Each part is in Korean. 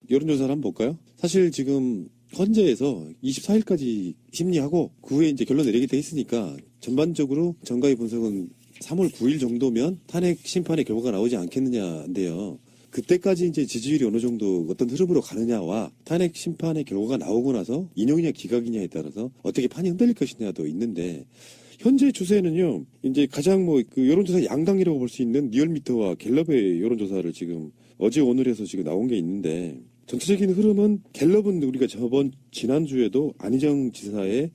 여론조사를 한번 볼까요? 사실 지금 헌재에서 24일까지 심리하고 그 후에 이제 결론 내리겠다 했으니까 전반적으로 정가의 분석은 3월 9일 정도면 탄핵 심판의 결과가 나오지 않겠느냐인데요. 그때까지 이제 지지율이 어느 정도 어떤 흐름으로 가느냐와 탄핵 심판의 결과가 나오고 나서 인용이냐 기각이냐에 따라서 어떻게 판이 흔들릴 것이냐도 있는데 현재 추세는요. 이제 가장 그 여론조사 양당이라고 볼 수 있는 리얼미터와 갤럽의 여론조사를 지금 어제 오늘 해서 지금 나온 게 있는데 전체적인 흐름은 갤럽은 우리가 지난주에도 안희정 지사의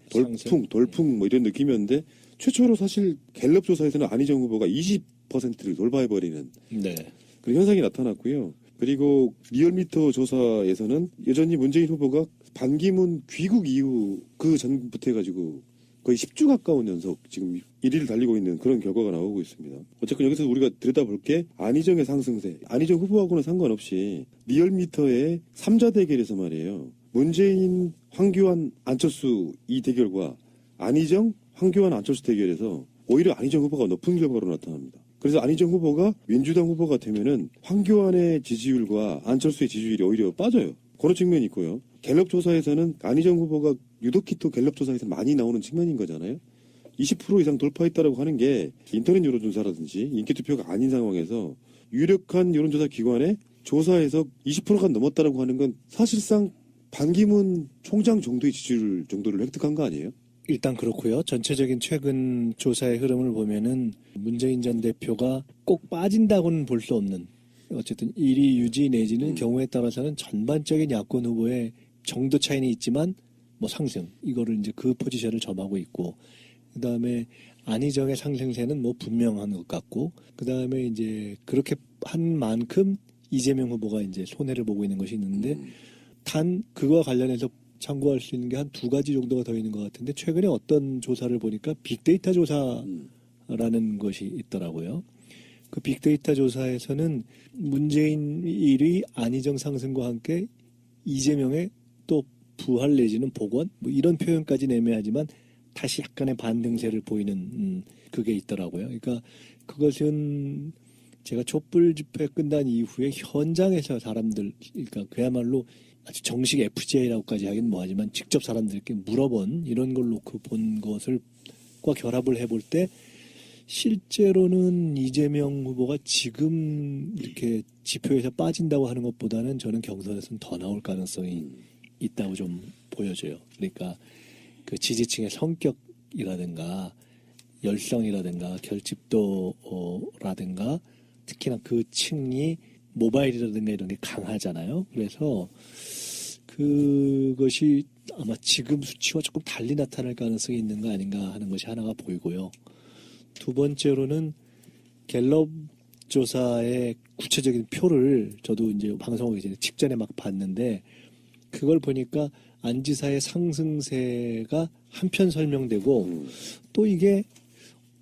돌풍 뭐 이런 느낌이었는데 최초로 사실 갤럽 조사에서는 안희정 후보가 20%를 돌파해버리는 네. 그런 현상이 나타났고요. 그리고 리얼미터 조사에서는 여전히 문재인 후보가 반기문 귀국 이후 그 전부터 해가지고 거의 10주 가까운 연속 지금 1위를 달리고 있는 그런 결과가 나오고 있습니다. 어쨌든 여기서 우리가 들여다볼 게 안희정의 상승세. 안희정 후보하고는 상관없이 리얼미터의 3자 대결에서 말이에요. 문재인, 황교안, 안철수 이 대결과 안희정, 황교안, 안철수 대결에서 오히려 안희정 후보가 높은 결과로 나타납니다. 그래서 안희정 후보가 민주당 후보가 되면은 황교안의 지지율과 안철수의 지지율이 오히려 빠져요. 그런 측면이 있고요. 갤럽 조사에서는 안희정 후보가 유독히 또 갤럽 조사에서 많이 나오는 측면인 거잖아요. 20% 이상 돌파했다라고 하는 게 인터넷 여론조사라든지 인기투표가 아닌 상황에서 유력한 여론조사 기관의 조사에서 20%가 넘었다라고 하는 건 사실상 반기문 총장 정도의 지지율 정도를 획득한 거 아니에요? 일단 그렇고요. 전체적인 최근 조사의 흐름을 보면은 문재인 전 대표가 꼭 빠진다고는 볼 수 없는 어쨌든 1위 유지 내지는 경우에 따라서는 전반적인 야권 후보의 정도 차이는 있지만 뭐 상승 이거를 이제 그 포지션을 점하고 있고 그다음에 안희정의 상승세는 뭐 분명한 것 같고 그다음에 이제 그렇게 한 만큼 이재명 후보가 이제 손해를 보고 있는 것이 있는데 단 그거와 관련해서 참고할 수 있는 게 한 두 가지 정도가 더 있는 것 같은데 최근에 어떤 조사를 보니까 빅데이터 조사라는 것이 있더라고요. 그 빅데이터 조사에서는 문재인 1위 안희정 상승과 함께 이재명의 또 부활 내지는 복원 뭐 이런 표현까지 애매하지만 다시 약간의 반등세를 보이는 그게 있더라고요. 그러니까 그것은 제가 촛불 집회 끝난 이후에 현장에서 사람들 그러니까 그야말로 아주 정식 FGA라고까지 하긴 뭐하지만 직접 사람들께 물어본 이런 걸 놓고 본 것을과 결합을 해볼 때 실제로는 이재명 후보가 지금 이렇게 지표에서 빠진다고 하는 것보다는 저는 경선에서는 더 나올 가능성이 있다고 좀 보여져요. 그러니까 그 지지층의 성격이라든가 열성이라든가 결집도라든가 특히나 그 층이 모바일이라든가 이런 게 강하잖아요. 그래서 그것이 아마 지금 수치와 조금 달리 나타날 가능성이 있는 거 아닌가 하는 것이 하나가 보이고요. 두 번째로는 갤럽 조사의 구체적인 표를 저도 이제 방송하기 전에 직전에 막 봤는데 그걸 보니까 안 지사의 상승세가 한편 설명되고 또 이게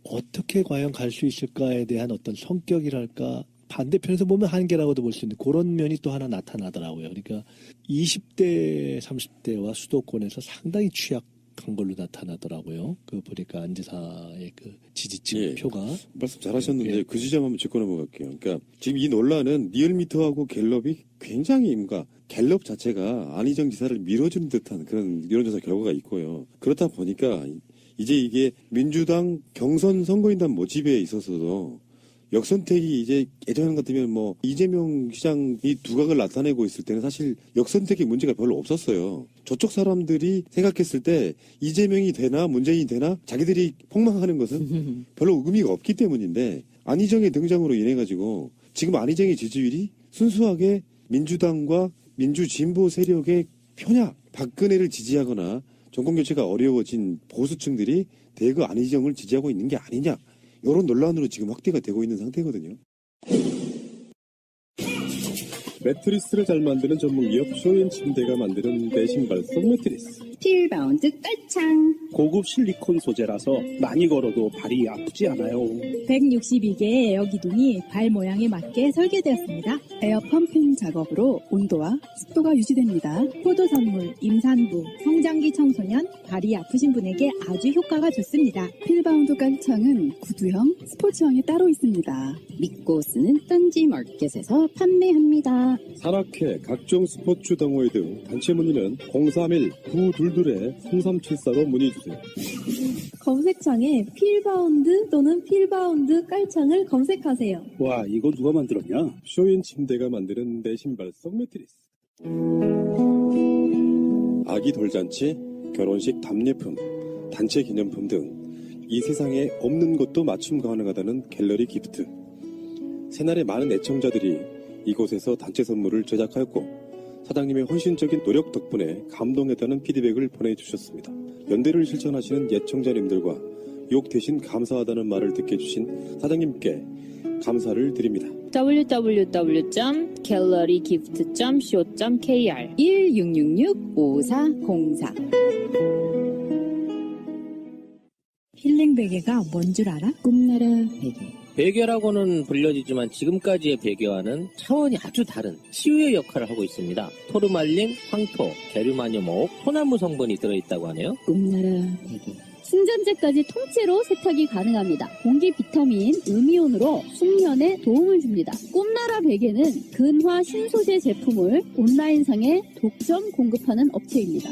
어떻게 과연 갈 수 있을까에 대한 어떤 성격이랄까 반대편에서 보면 한계라고도 볼 수 있는 그런 면이 또 하나 나타나더라고요. 그러니까 20대, 30대와 수도권에서 상당히 취약한 걸로 나타나더라고요. 그 보니까 안 지사의 그 지지층 표가. 말씀 잘하셨는데 그 지점 한번 짚고 넘어갈게요. 그러니까 지금 이 논란은 리얼미터하고 갤럽이 굉장히 뭔가 갤럽 자체가 안희정 지사를 밀어주는 듯한 그런 여론조사 결과가 있고요. 그렇다 보니까 이제 이게 민주당 경선 선거인단 모집에 있어서도 역선택이 이제 예전 같으면 뭐 이재명 시장이 두각을 나타내고 있을 때는 사실 역선택의 문제가 별로 없었어요. 저쪽 사람들이 생각했을 때 이재명이 되나 문재인이 되나 자기들이 폭망하는 것은 별로 의미가 없기 때문인데 안희정의 등장으로 인해 가지고 지금 안희정의 지지율이 순수하게 민주당과 민주진보 세력의 편향, 박근혜를 지지하거나 정권교체가 어려워진 보수층들이 대거 안희정을 지지하고 있는 게 아니냐. 이런 논란으로 지금 확대가 되고 있는 상태거든요. 매트리스를 잘 만드는 전문 기업 쇼앤침대가 만드는 내 신발성 매트리스. 필바운드 깔창. 고급 실리콘 소재라서 많이 걸어도 발이 아프지 않아요. 162개의 에어 기둥이 발 모양에 맞게 설계되었습니다. 에어 펌핑 작업으로 온도와 습도가 유지됩니다. 포도 선물, 임산부, 성장기 청소년, 발이 아프신 분에게 아주 효과가 좋습니다. 필바운드 깔창은 구두형, 스포츠형이 따로 있습니다. 믿고 쓰는 딴지 마켓에서 판매합니다. 산악회, 각종 스포츠 동호회 등 단체 문의는 031-922-3374로 문의주세요. 검색창에 필바운드 또는 필바운드 깔창을 검색하세요. 와, 이거 누가 만들었냐? 쇼인 침대가 만드는 내 신발성 매트리스. 아기 돌잔치, 결혼식 답례품, 단체 기념품 등 이 세상에 없는 것도 맞춤 가능하다는 갤러리 기프트. 새날의 많은 애청자들이 이곳에서 단체 선물을 제작하였고 사장님의 헌신적인 노력 덕분에 감동했다는 피드백을 보내주셨습니다. 연대를 실천하시는 애청자님들과 욕 대신 감사하다는 말을 듣게 해주신 사장님께 감사를 드립니다. www.gallerygift.co.kr 1666-5404 힐링 베개가 뭔 줄 알아? 꿈나라 베개. 베개라고는 불려지지만 지금까지의 베개와는 차원이 아주 다른 치유의 역할을 하고 있습니다. 토르말린, 황토, 게르마늄5옥, 소나무 성분이 들어있다고 하네요. 꿈나라 베개. 신전제까지 통째로 세탁이 가능합니다. 공기 비타민, 음이온으로 숙면에 도움을 줍니다. 꿈나라 베개는 근화 신소재 제품을 온라인상에 독점 공급하는 업체입니다.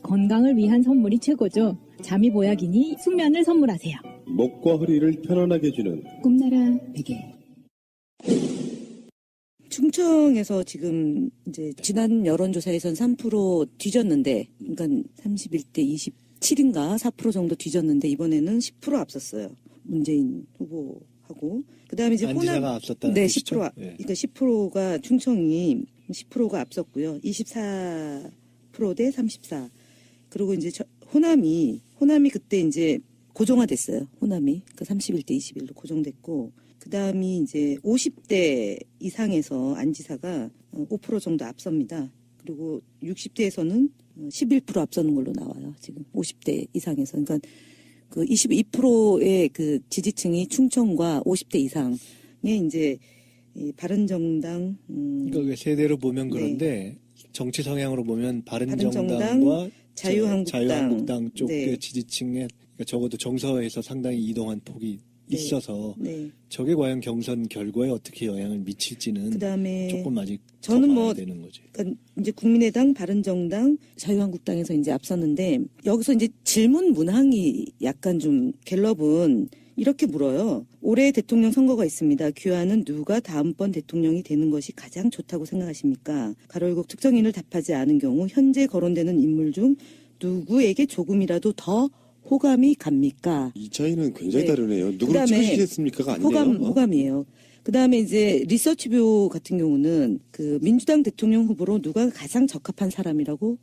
건강을 위한 선물이 최고죠. 잠이 보약이니 숙면을 선물하세요. 목과 허리를 편안하게 해주는 꿈나라 베개. 충청에서 지금 이제 지난 여론조사에선 3% 뒤졌는데, 그러니까 31대 27인가 4% 정도 뒤졌는데 이번에는 10% 앞섰어요. 문재인 후보하고. 그다음에 이제 안지사가 앞섰다는 네, 뜻이죠? 10%. 네. 그러니까 10%가 충청이 10%가 앞섰고요. 24%대 34. 그리고 이제 호남이 그때 이제 고정화됐어요. 호남이 그 31대 21로 고정됐고, 그 다음이 이제 50대 이상에서 안지사가 5% 정도 앞섭니다. 그리고 60대에서는 11% 앞서는 걸로 나와요. 지금 50대 이상에서. 그러니까 그 22%의 그 지지층이 충청과 50대 이상의 이제 이 바른정당. 그러니까 세대로 보면 그런데 정치 성향으로 보면 바른정당과 자유한국당 쪽의 네. 지지층에 그러니까 적어도 정서에서 상당히 이동한 폭이 네. 있어서 네. 저게 과연 경선 결과에 어떻게 영향을 미칠지는 그다음에 조금 아직 저는 더 뭐 봐야 되는 거지. 그러니까 이제 국민의당, 바른정당, 자유한국당에서 이제 앞섰는데 여기서 이제 질문 문항이 약간 좀 갤럽은 이렇게 물어요. 올해 대통령 선거가 있습니다. 귀하는 누가 다음번 대통령이 되는 것이 가장 좋다고 생각하십니까? 가로열고 특정인을 답하지 않은 경우 현재 거론되는 인물 중 누구에게 조금이라도 더 호감이 갑니까? 이 차이는 굉장히 네. 다르네요. 누구를 그다음에 찍으시겠습니까가 아니네요. 호감이에요. 그 다음에 이제 리서치뷰 같은 경우는 그 민주당 대통령 후보로 누가 가장 적합한 사람이라고,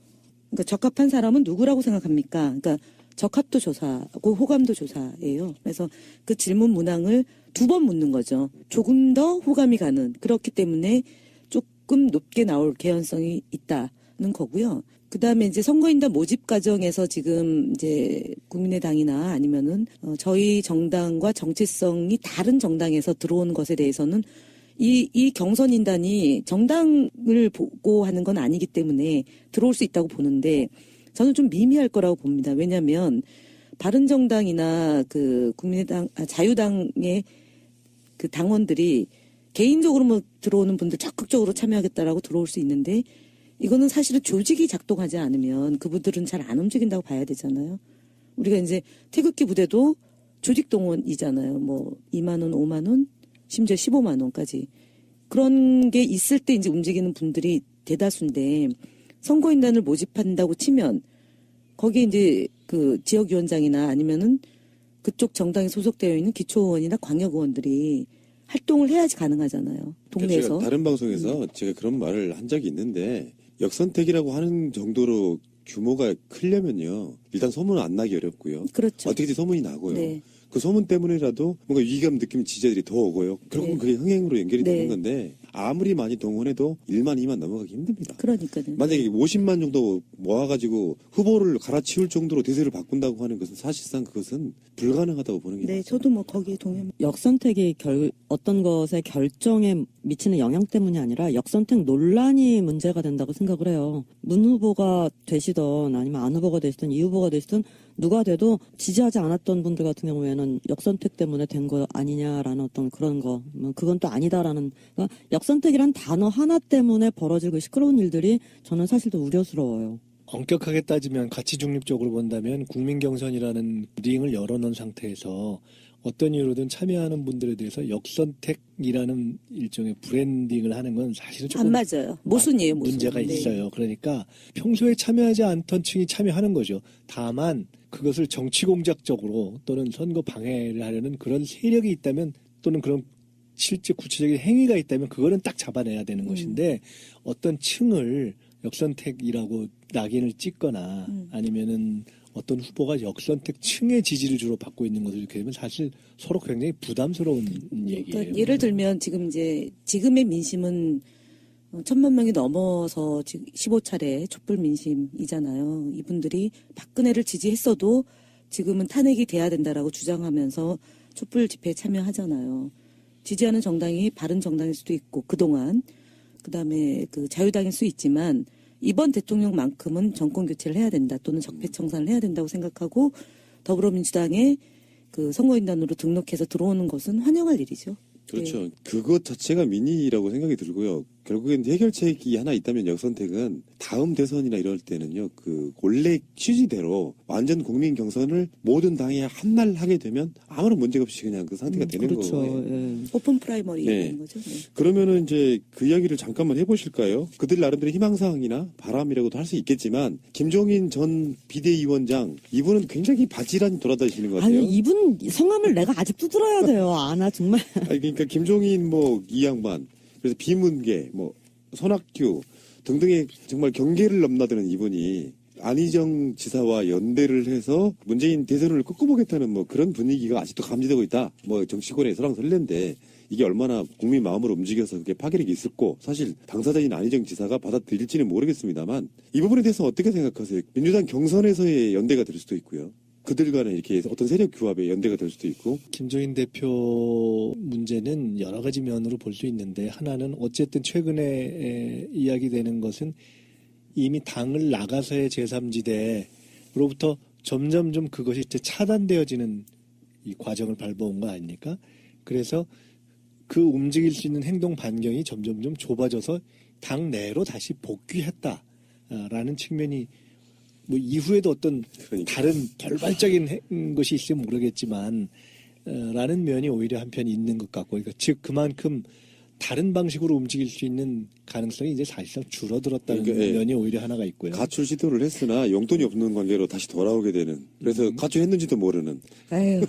그러니까 적합한 사람은 누구라고 생각합니까? 그러니까 적합도 조사고 호감도 조사예요. 그래서 그 질문 문항을 2번 묻는 거죠. 조금 더 호감이 가는, 그렇기 때문에 조금 높게 나올 개연성이 있다는 거고요. 그 다음에 이제 선거인단 모집 과정에서 지금 이제 국민의당이나 아니면은 저희 정당과 정체성이 다른 정당에서 들어온 것에 대해서는 이 경선인단이 정당을 보고 하는 건 아니기 때문에 들어올 수 있다고 보는데 저는 좀 미미할 거라고 봅니다. 왜냐하면 바른정당이나 그 국민의당, 자유당의 그 당원들이 개인적으로 뭐 들어오는 분들 적극적으로 참여하겠다라고 들어올 수 있는데 이거는 사실은 조직이 작동하지 않으면 그분들은 잘 안 움직인다고 봐야 되잖아요. 우리가 이제 태극기 부대도 조직 동원이잖아요. 뭐 2만 원, 5만 원, 심지어 15만 원까지. 그런 게 있을 때 이제 움직이는 분들이 대다수인데 선거인단을 모집한다고 치면 거기에 이제 그 지역위원장이나 아니면은 그쪽 정당에 소속되어 있는 기초의원이나 광역의원들이 활동을 해야지 가능하잖아요. 동네에서. 제가 다른 방송에서 제가 그런 말을 한 적이 있는데 역선택이라고 하는 정도로 규모가 크려면요. 일단 소문은 안 나기 어렵고요. 그렇죠. 어떻게든 소문이 나고요. 네. 그 소문 때문에라도 뭔가 위기감 느끼면 지지자들이 더 오고요. 결국은 네. 그게 흥행으로 연결이 네. 되는 건데 아무리 많이 동원해도 1만, 2만 넘어가기 힘듭니다. 그러니까요. 만약에 50만 정도 모아가지고 후보를 갈아치울 정도로 대세를 바꾼다고 하는 것은 사실상 그것은 불가능하다고 보는 게 네, 맞습니다. 저도 뭐 거기에 동의합니다. 역선택이 어떤 것의 결정에 미치는 영향 때문이 아니라 역선택 논란이 문제가 된다고 생각을 해요. 문 후보가 되시던 아니면 안 후보가 되시던 이 후보가 되시던 누가 돼도 지지하지 않았던 분들 같은 경우에는 역선택 때문에 된 거 아니냐라는 어떤 그런 거, 그건 또 아니다라는, 그러니까 역선택이란 단어 하나 때문에 벌어지고 시끄러운 일들이 저는 사실 더 우려스러워요. 엄격하게 따지면 가치 중립적으로 본다면 국민 경선이라는 링을 열어놓은 상태에서 어떤 이유로든 참여하는 분들에 대해서 역선택이라는 일종의 브랜딩을 하는 건 사실은 조금 안 맞아요. 모순이에요, 모순. 문제가 네. 있어요. 그러니까 평소에 참여하지 않던 층이 참여하는 거죠. 다만 그것을 정치 공작적으로 또는 선거 방해를 하려는 그런 세력이 있다면 또는 그런 실제 구체적인 행위가 있다면 그거는 딱 잡아내야 되는 것인데 어떤 층을 역선택이라고 낙인을 찍거나 아니면은 어떤 후보가 역선택 층의 지지를 주로 받고 있는 것을 이렇게 되면 사실 서로 굉장히 부담스러운 얘기예요. 그러니까 예를 들면 지금의 민심은 1,000만 명이 넘어서 지금 15차례 촛불 민심이잖아요. 이분들이 박근혜를 지지했어도 지금은 탄핵이 돼야 된다라고 주장하면서 촛불 집회에 참여하잖아요. 지지하는 정당이 바른 정당일 수도 있고 그동안 그다음에 그 자유당일 수 있지만 이번 대통령만큼은 정권 교체를 해야 된다 또는 적폐청산을 해야 된다고 생각하고 더불어민주당에 그 선거인단으로 등록해서 들어오는 것은 환영할 일이죠. 그렇죠. 네. 그것 자체가 민의라고 생각이 들고요. 결국엔 해결책이 하나 있다면 역선택은 다음 대선이나 이럴 때는요. 그 원래 취지대로 완전 국민 경선을 모든 당이 한날 하게 되면 아무런 문제가 없이 그냥 그 상태가 되는 그렇죠. 거예요. 예. 오픈 프라이머리 네. 하는 거죠. 네. 그러면은 이제 그 이야기를 잠깐만 해보실까요? 그들 나름대로 희망사항이나 바람이라고도 할 수 있겠지만 김종인 전 비대위원장 이분은 굉장히 바지런히 돌아다니시는 것 같아요. 아니 이분 성함을 내가 아직도 들어야 돼요. 아나 정말. 아니, 그러니까 김종인 이 양반 그래서 비문계 손학규 등등의 정말 경계를 넘나드는 이분이 안희정 지사와 연대를 해서 문재인 대선을 꺾어보겠다는 그런 분위기가 아직도 감지되고 있다. 정치권의 설왕설래인데 이게 얼마나 국민 마음으로 움직여서 그게 파괴력이 있었고 사실 당사자인 안희정 지사가 받아들일지는 모르겠습니다만 이 부분에 대해서 어떻게 생각하세요? 민주당 경선에서의 연대가 될 수도 있고요. 그들 간에 이렇게 어떤 세력 규합의 연대가 될 수도 있고. 김종인 대표 문제는 여러 가지 면으로 볼 수 있는데 하나는 어쨌든 최근에 이야기되는 것은 이미 당을 나가서의 제3지대로부터 점점 좀 그것이 이제 차단되어지는 이 과정을 밟아온 거 아닙니까? 그래서 그 움직일 수 있는 행동 반경이 점점 좀 좁아져서 당 내로 다시 복귀했다라는 측면이 이후에도 어떤 다른 돌발적인 것이 있으면 모르겠지만 라는 면이 오히려 한편 있는 것 같고 그러니까 즉 그만큼 다른 방식으로 움직일 수 있는 가능성이 이제 사실상 줄어들었다는 면이 오히려 하나가 있고요. 가출 시도를 했으나 용돈이 없는 관계로 다시 돌아오게 되는 그래서 가출했는지도 모르는 아유,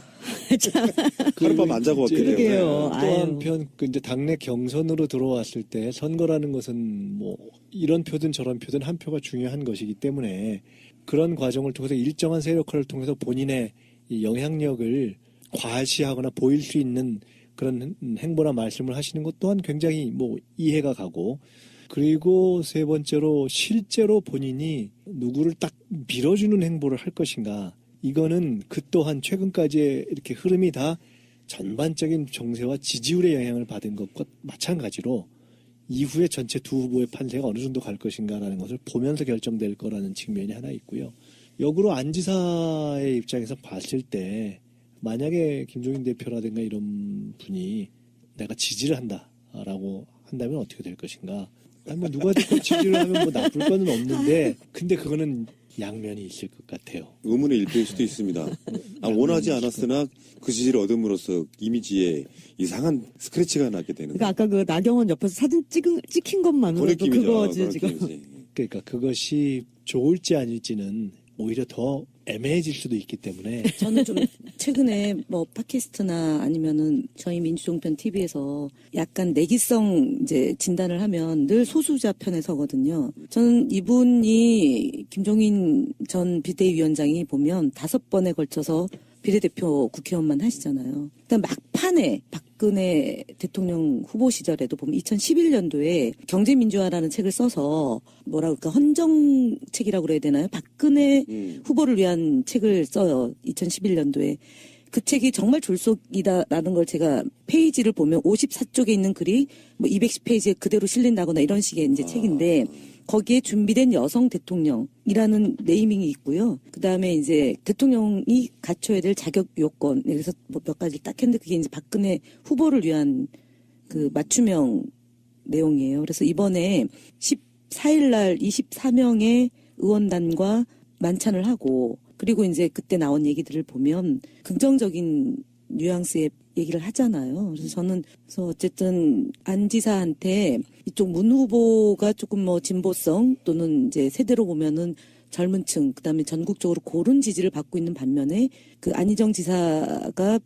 하룻밤 안 자고 왔기 때문에 또 한편 이제 당내 경선으로 들어왔을 때 선거라는 것은 이런 표든 저런 표든 한 표가 중요한 것이기 때문에 그런 과정을 통해서 일정한 세력화를 통해서 본인의 이 영향력을 과시하거나 보일 수 있는 그런 행보나 말씀을 하시는 것 또한 굉장히 이해가 가고 그리고 세 번째로 실제로 본인이 누구를 딱 밀어주는 행보를 할 것인가 이거는 그 또한 최근까지의 이렇게 흐름이 다 전반적인 정세와 지지율의 영향을 받은 것과 마찬가지로 이후에 전체 두 후보의 판세가 어느 정도 갈 것인가라는 것을 보면서 결정될 거라는 측면이 하나 있고요. 역으로 안 지사의 입장에서 봤을 때 만약에 김종인 대표라든가 이런 분이 내가 지지를 한다라고 한다면 어떻게 될 것인가. 아니 누가 듣고 지지를 하면 나쁠 거는 없는데 근데 그거는 양면이 있을 것 같아요. 의문의 일패일 수도 있습니다. 원하지 않았으나 그 지지를 얻음으로써 이미지에 이상한 스크래치가 나게 되는. 그러니까 아까 그 나경원 옆에서 사진 찍힌 것만으로도 그거지 지금. 그러니까 그것이 좋을지 아닐지는 오히려 더 애매해질 수도 있기 때문에 저는 좀 최근에 팟캐스트나 아니면은 저희 민주종편 TV에서 약간 내기성 이제 진단을 하면 늘 소수자 편에 서거든요. 저는 이분이 김종인 전 비대위원장이 보면 5번에 걸쳐서 비례대표 국회의원만 하시잖아요. 일단 막판에 박근혜 대통령 후보 시절에도 보면 2011년도에 경제민주화라는 책을 써서 뭐라 그럴까 헌정책이라고 그래야 되나요? 박근혜 후보를 위한 책을 써요. 2011년도에. 그 책이 정말 졸속이다라는 걸 제가 페이지를 보면 54쪽에 있는 글이 뭐 210페이지에 그대로 실린다거나 이런 식의 이제 책인데 거기에 준비된 여성 대통령이라는 네이밍이 있고요. 그 다음에 이제 대통령이 갖춰야 될 자격 요건, 그래서 뭐 몇 가지 딱 했는데 그게 이제 박근혜 후보를 위한 그 맞춤형 내용이에요. 그래서 이번에 14일 날 24명의 의원단과 만찬을 하고 그리고 이제 그때 나온 얘기들을 보면 긍정적인 뉘앙스의 얘기를 하잖아요. 그래서 저는 그래서 어쨌든 안 지사한테 이쪽 문 후보가 조금 뭐 진보성 또는 이제 세대로 보면은 젊은 층 그다음에 전국적으로 고른 지지를 받고 있는 반면에 그 안희정 지사가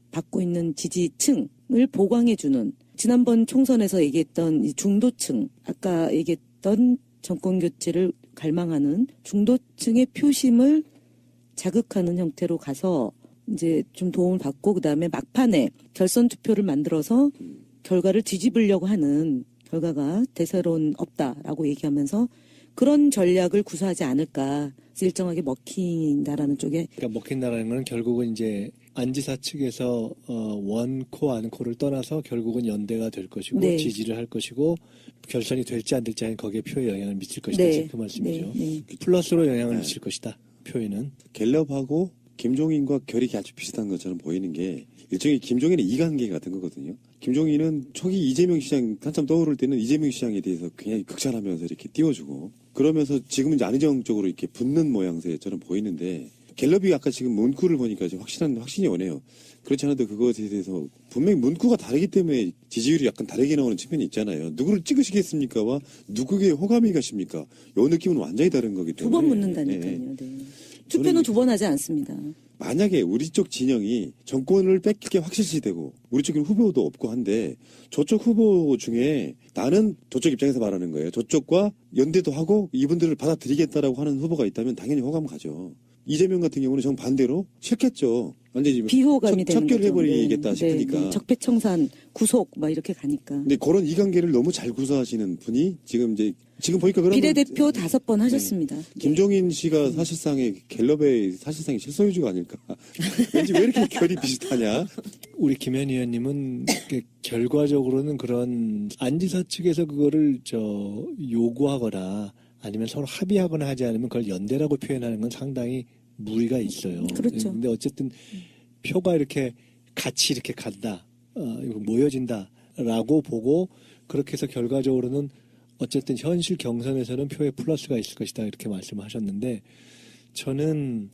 받고 있는 지지층을 보강해주는 지난번 총선에서 얘기했던 이 중도층 아까 얘기했던 정권 교체를 갈망하는 중도층의 표심을 자극하는 형태로 가서 이제 좀 도움을 받고 그다음에 막판에 결선 투표를 만들어서 결과를 뒤집으려고 하는 결과가 대세론 없다라고 얘기하면서 그런 전략을 구사하지 않을까 일정하게 먹힌다라는 쪽에 그러니까 먹힌다라는 건 결국은 이제 안지사 측에서 원코 안코를 떠나서 결국은 연대가 될 것이고 네. 지지를 할 것이고 결선이 될지 안 될지 하는 거기에 표에 영향을 미칠 것이다. 네. 그 말씀이죠. 네. 플러스로 영향을 미칠 것이다. 표에는. 갤럽하고 김종인과 결이 아주 비슷한 것처럼 보이는 게 일종의 김종인의 이관계 같은 거거든요. 김종인은 초기 이재명 시장 한참 떠오를 때는 이재명 시장에 대해서 굉장히 극찬하면서 이렇게 띄워주고 그러면서 지금은 이제 안희정 쪽으로 이렇게 붙는 모양새처럼 보이는데 갤럽이 아까 지금 문구를 보니까 좀 확신이 오네요. 그렇지 않아도 그것에 대해서 분명히 문구가 다르기 때문에 지지율이 약간 다르게 나오는 측면이 있잖아요. 누구를 찍으시겠습니까와 누구에게 호감이 가십니까? 요 느낌은 완전히 다른 거기 때문에. 두 번 묻는다니까요. 네. 투표는 두 번 하지 않습니다. 만약에 우리 쪽 진영이 정권을 뺏길 게 확실시되고 우리 쪽에는 후보도 없고 한데 저쪽 후보 중에 나는 저쪽 입장에서 말하는 거예요. 저쪽과 연대도 하고 이분들을 받아들이겠다라고 하는 후보가 있다면 당연히 호감 가죠. 이재명 같은 경우는 정반대로 싫겠죠. 완전히 비호감이 되는 거죠. 척결해버리겠다 네, 싶으니까. 네. 적폐청산, 구속 막 이렇게 가니까. 근데 그런 이관계를 너무 잘 구사하시는 분이 지금 보니까 그런 비례대표 5번 하셨습니다. 김종인 씨가 사실상의 갤럽의 사실상의 실소유주가 아닐까. 왠지 왜 이렇게 결이 비슷하냐. 우리 김현 의원님은 결과적으로는 그런 안지사 측에서 그거를 요구하거나 아니면 서로 합의하거나 하지 않으면 그걸 연대라고 표현하는 건 상당히 무리가 있어요. 그렇죠. 근데 어쨌든 표가 이렇게 같이 이렇게 간다, 모여진다라고 보고 그렇게 해서 결과적으로는 어쨌든 현실 경선에서는 표에 플러스가 있을 것이다 이렇게 말씀하셨는데 저는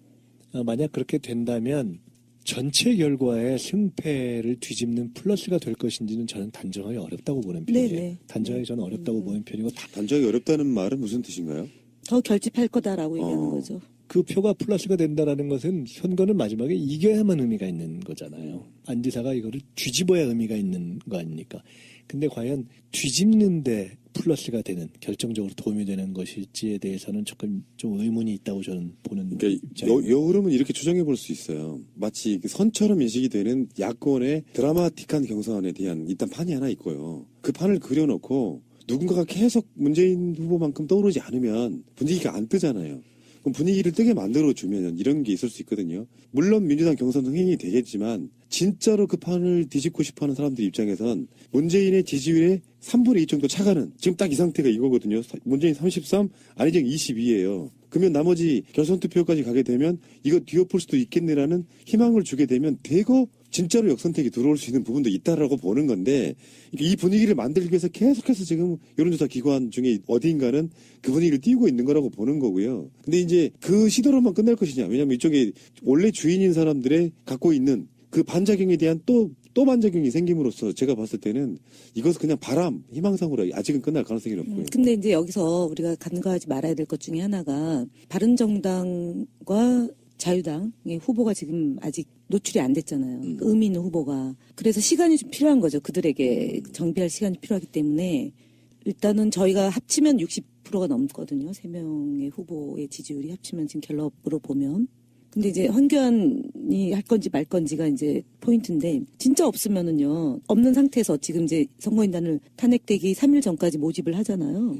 만약 그렇게 된다면 전체 결과의 승패를 뒤집는 플러스가 될 것인지는 저는 단정하기 어렵다고 보는 편이에요. 네네. 단정하기 저는 어렵다고 보는 편이고 단정하기 어렵다는 말은 무슨 뜻인가요? 더 결집할 거다라고 얘기하는 거죠. 그 표가 플러스가 된다라는 것은 선거는 마지막에 이겨야만 의미가 있는 거잖아요. 안지사가 이거를 뒤집어야 의미가 있는 거 아닙니까? 근데 과연 뒤집는데 플러스가 되는 결정적으로 도움이 되는 것일지에 대해서는 조금 좀 의문이 있다고 저는 보는 그러니까 요 흐름은 이렇게 추정해 볼 수 있어요. 마치 선처럼 인식이 되는 야권의 드라마틱한 경선에 대한 일단 판이 하나 있고요. 그 판을 그려놓고 누군가가 계속 문재인 후보만큼 떠오르지 않으면 분위기가 안 뜨잖아요. 그럼 분위기를 뜨게 만들어주면 이런 게 있을 수 있거든요. 물론 민주당 경선 흥행이 되겠지만 진짜로 그 판을 뒤집고 싶어하는 사람들 입장에선 문재인의 지지율의 3분의 2 정도 차가는 지금 딱 이 상태가 이거거든요. 문재인 33, 안희정 22예요. 그러면 나머지 결선 투표까지 가게 되면 이거 뒤엎을 수도 있겠네라는 희망을 주게 되면 대거 진짜로 역선택이 들어올 수 있는 부분도 있다라고 보는 건데 이 분위기를 만들기 위해서 계속해서 지금 여론조사 기관 중에 어디인가는 그 분위기를 띄우고 있는 거라고 보는 거고요. 근데 이제 그 시도로만 끝날 것이냐. 왜냐하면 이쪽에 원래 주인인 사람들의 갖고 있는 그 반작용에 대한 또 반작용이 생김으로써 제가 봤을 때는 이것은 그냥 바람, 희망상으로 아직은 끝날 가능성이 높고요. 근데 이제 여기서 우리가 간과하지 말아야 될 것 중에 하나가 바른정당과 자유당의 후보가 지금 아직 노출이 안 됐잖아요. 의미 있는 후보가. 그래서 시간이 좀 필요한 거죠. 그들에게 정비할 시간이 필요하기 때문에 일단은 저희가 합치면 60%가 넘거든요. 3명의 후보의 지지율이 합치면 지금 갤럽으로 보면. 근데 이제 황교안이 할 건지 말 건지가 이제 포인트인데 진짜 없으면은요. 없는 상태에서 지금 이제 선거인단을 탄핵되기 3일 전까지 모집을 하잖아요.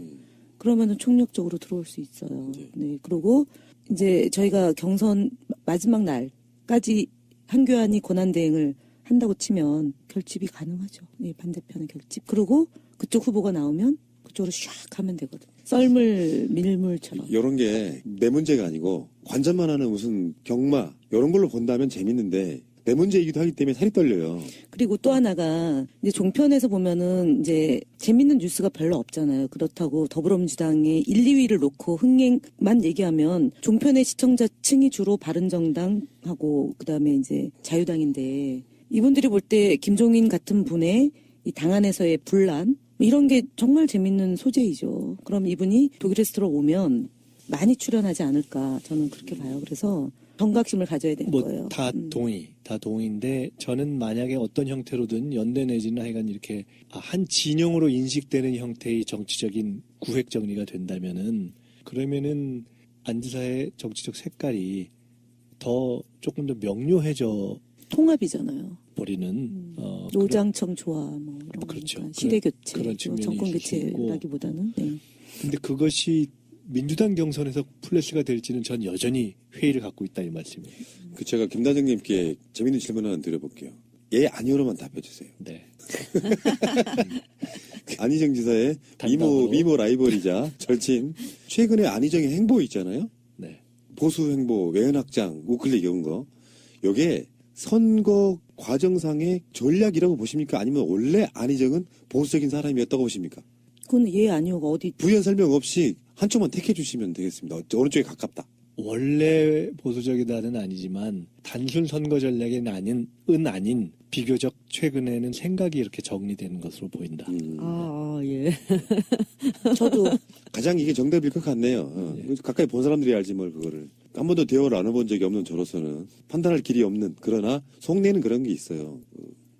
그러면은 총력적으로 들어올 수 있어요. 네. 그리고 이제 저희가 경선 마지막 날까지 황교안이 권한대행을 한다고 치면 결집이 가능하죠. 네, 반대편의 결집. 그리고 그쪽 후보가 나오면 그쪽으로 샥 하면 되거든요. 썰물 밀물처럼. 이런 게 내 문제가 아니고 관전만 하는 무슨 경마 이런 걸로 본다면 재밌는데 내 문제이기도 하기 때문에 살이 떨려요. 그리고 또 하나가 이제 종편에서 보면은 이제 재밌는 뉴스가 별로 없잖아요. 그렇다고 더불어민주당의 1, 2위를 놓고 흥행만 얘기하면 종편의 시청자층이 주로 바른정당하고 그다음에 이제 자유당인데 이분들이 볼 때 김종인 같은 분의 이 당 안에서의 분란 이런 게 정말 재밌는 소재이죠. 그럼 이분이 독일에서 들어오면 많이 출연하지 않을까 저는 그렇게 봐요. 그래서 경각심을 가져야 되는 거예요. 다 동의인데 저는 만약에 어떤 형태로든 연대 내지는 하여간 이렇게 한 진영으로 인식되는 형태의 정치적인 구획 정리가 된다면은 그러면은 안지사의 정치적 색깔이 조금 더 명료해져 통합이잖아요. 버리는 노장청 조화 뭐 이런 그렇죠. 거니까 시대 교체, 그런 측면이 정권 있을 수 있고. 교체라기보다는. 네. 근데 그것이 민주당 경선에서 플래시가 될지는 전 여전히 회의를 갖고 있다 이 말씀이에요. 제가 김단장님께 재밌는 질문 하나 드려볼게요. 예 아니오로만 답해주세요. 네. 안희정 지사의 미모 라이벌이자 절친 최근에 안희정의 행보 있잖아요. 네. 보수 행보, 외연확장, 우클릭 이런 거. 요게 선거 과정상의 전략이라고 보십니까? 아니면 원래 안희정은 보수적인 사람이었다고 보십니까? 그건 예 아니오가 어디 부연 설명 없이 한쪽만 택해 주시면 되겠습니다. 어느 쪽에 가깝다. 원래 보수적이다는 아니지만 단순 선거 전략이 아닌 비교적 최근에는 생각이 이렇게 정리되는 것으로 보인다. 예. 저도 가장 이게 정답일 것 같네요. 가까이 본 사람들이 알지 뭘 그거를. 한 번도 대화를 나눠본 적이 없는 저로서는 판단할 길이 없는 그러나 속내는 그런 게 있어요.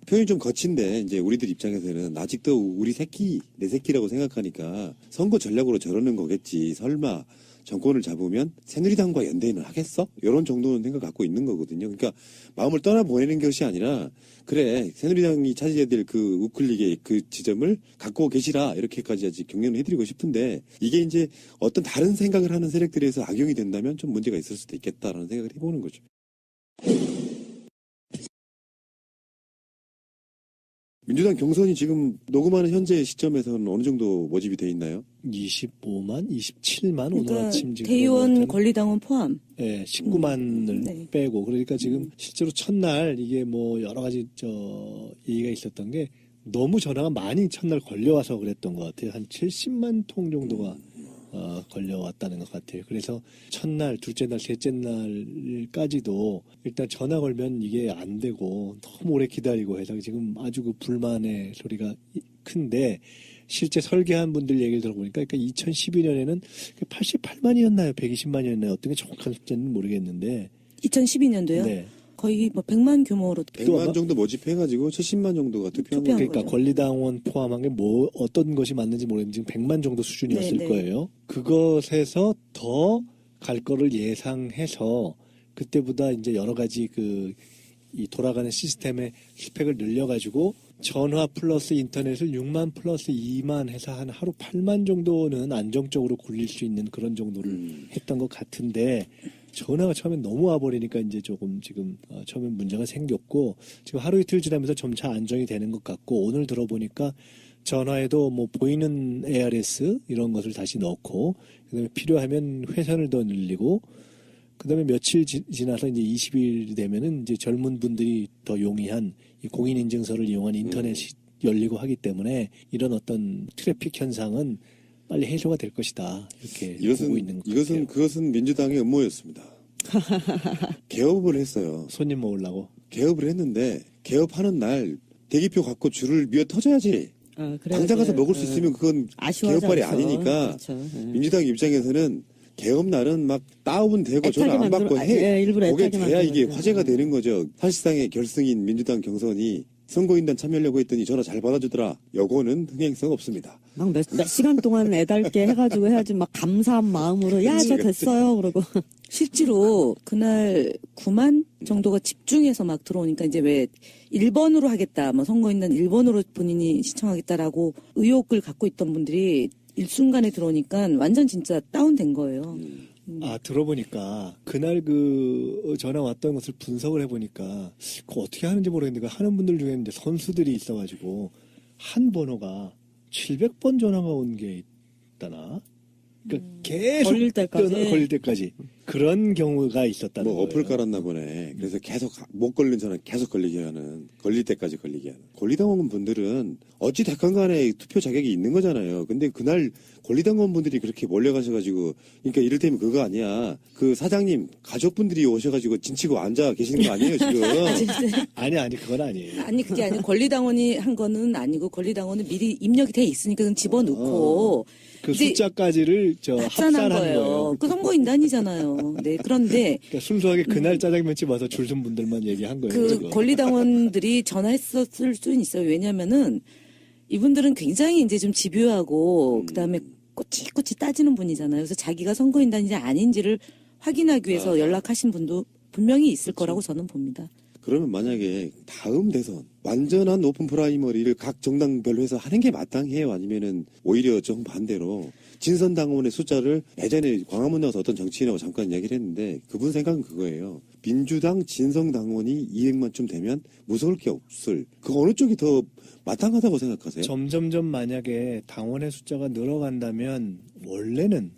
표현이 좀 거친데 이제 우리들 입장에서는 아직도 우리 새끼 내 새끼라고 생각하니까 선거 전략으로 저러는 거겠지. 설마 정권을 잡으면 새누리당과 연대는 하겠어? 이런 정도는 생각 갖고 있는 거거든요. 그러니까 마음을 떠나보내는 것이 아니라 그래 새누리당이 차지해야 될 그 우클릭의 그 지점을 갖고 계시라 이렇게까지 아직 격려를 해드리고 싶은데 이게 이제 어떤 다른 생각을 하는 세력들에서 악용이 된다면 좀 문제가 있을 수도 있겠다라는 생각을 해보는 거죠. 민주당 경선이 지금 녹음하는 현재 시점에서는 어느 정도 모집이 돼 있나요? 25만, 27만 그러니까 오늘 아침 지금 대의원 권리당원 포함. 네, 19만을 빼고 그러니까 지금 실제로 첫날 이게 뭐 여러 가지 얘기가 있었던 게 너무 전화가 많이 첫날 걸려와서 그랬던 것 같아요. 한 70만 통 정도가 걸려왔다는 것 같아요. 그래서 첫날, 둘째 날, 셋째 날까지도 일단 전화 걸면 이게 안 되고 너무 오래 기다리고 해서 지금 아주 그 불만의 소리가 큰데 실제 설계한 분들 얘기를 들어보니까 그러니까 2012년에는 88만이었나요? 120만이었나요? 어떤 게 정확한 숫자는 모르겠는데 2012년도요? 네. 거의 뭐 100만 규모로 100만 정도 모집해가지고 70만 정도가 투표한 거죠. 그러니까 권리당원 포함한 게 뭐 어떤 것이 맞는지 모르겠는데 지금 100만 정도 수준이었을 거예요. 그것에서 더 갈 거를 예상해서 그때보다 이제 여러 가지 이 돌아가는 시스템의 스펙을 늘려가지고 전화 플러스 인터넷을 6만 플러스 2만 해서 한 하루 8만 정도는 안정적으로 굴릴 수 있는 그런 정도를 했던 것 같은데 전화가 처음엔 너무 와버리니까 이제 조금 지금 처음엔 문제가 생겼고 지금 하루 이틀 지나면서 점차 안정이 되는 것 같고 오늘 들어보니까 전화에도 뭐 보이는 ARS 이런 것을 다시 넣고 그다음에 필요하면 회선을 더 늘리고 그다음에 며칠 지나서 이제 20일 되면은 이제 젊은 분들이 더 용이한 이 공인인증서를 이용한 인터넷이 열리고 하기 때문에 이런 어떤 트래픽 현상은 빨리 해소가 될 것이다 이렇게 보고 있는 것 같아요. 그것은 민주당의 음모였습니다. 개업을 했어요. 손님 모으려고. 개업을 했는데 개업하는 날 대기표 갖고 줄을 미어 터져야지. 당장 가서 먹을 수 있으면 그건 개업발이 아니니까 그렇죠. 민주당 입장에서는 개업 날은 막 다운되고 전화 안 받고 해. 일부러 그게 애타게 돼야 이게 만들어요. 화제가 되는 거죠. 사실상의 결승인 민주당 경선이 선거인단 참여하려고 했더니 전화 잘 받아주더라. 요거는 흥행성 없습니다. 막 몇 시간 동안 애달게 해가지고 해야지 막 감사한 마음으로 야, 저 됐어요. 그러고. 실제로 그날 9만 정도가 집중해서 막 들어오니까 이제 왜 1번으로 하겠다, 뭐 선거인단 1번으로 본인이 신청하겠다라고 의혹을 갖고 있던 분들이 일순간에 들어오니까 완전 진짜 다운된 거예요. 아, 들어보니까 그날 그 전화 왔던 것을 분석을 해보니까 그거 어떻게 하는지 모르겠는데 그 하는 분들 중에는 이제 선수들이 있어가지고 한 번호가 700번 전화가 온 게 있다나? 그러니까 계속 걸릴 때까지 그런 경우가 있었다는 거예요. 어플 깔았나 보네. 그래서 계속 못 걸린 전화 계속 걸리게 하는, 걸릴 때까지 걸리게 하는. 권리당원 분들은 어찌 됐건 간에 투표 자격이 있는 거잖아요. 근데 그날 권리당원 분들이 그렇게 몰려가셔가지고, 그러니까 이를테면 그거 아니야. 그 사장님 가족분들이 오셔가지고 진치고 앉아 계시는 거 아니에요 지금? 아니 그건 아니에요. 아니 그게 아니고 권리당원이 한 거는 아니고 권리당원은 미리 입력이 돼 있으니까 그건 집어넣고 그 숫자까지를 합산한 거예요. 그 선거인단이잖아요. 네, 그런데 그러니까 순수하게 그날 짜장면집 와서 줄 선 분들만 얘기한 거예요. 그 지금. 권리당원들이 전화했었을 수는 있어요. 왜냐하면은 이분들은 굉장히 이제 좀 집요하고 그다음에 꼬치꼬치 따지는 분이잖아요. 그래서 자기가 선거인단인지 아닌지를 확인하기 위해서 연락하신 분도 분명히 있을 거라고 저는 봅니다. 그러면 만약에 다음 대선 완전한 오픈 프라이머리를 각 정당별로 해서 하는 게 마땅해요? 아니면은 오히려 정반대로 진선당원의 숫자를 예전에 광화문 나와서 어떤 정치인하고 잠깐 이야기를 했는데 그분 생각은 그거예요. 민주당 진성당원이 200만쯤 되면 무서울 게 없을. 그 어느 쪽이 더 마땅하다고 생각하세요? 점점점 만약에 당원의 숫자가 늘어간다면 원래는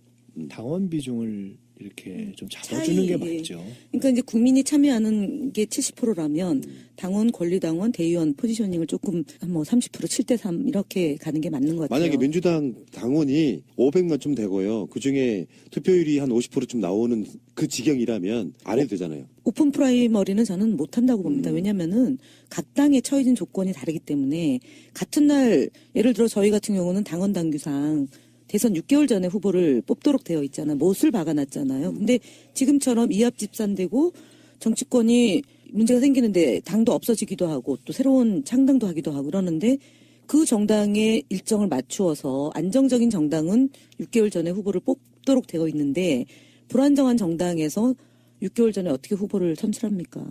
당원 비중을 이렇게 좀 잡아주는 게 맞죠. 그러니까 이제 국민이 참여하는 게 70%라면 당원, 권리당원, 대의원 포지셔닝을 조금 뭐 30%, 7대3 이렇게 가는 게 맞는 것 같아요. 만약에 민주당 당원이 500만쯤 되고요. 그중에 투표율이 한 50%쯤 나오는 그 지경이라면 안 해도 되잖아요. 오픈 프라이머리는 저는 못한다고 봅니다. 왜냐하면은 각 당에 처해진 조건이 다르기 때문에 같은 날 예를 들어 저희 같은 경우는 당원 당규상 대선 6개월 전에 후보를 뽑도록 되어 있잖아요. 못을 박아놨잖아요. 근데 지금처럼 이합집산되고 정치권이 문제가 생기는데 당도 없어지기도 하고 또 새로운 창당도 하기도 하고 그러는데 그 정당의 일정을 맞추어서 안정적인 정당은 6개월 전에 후보를 뽑도록 되어 있는데 불안정한 정당에서 6개월 전에 어떻게 후보를 선출합니까?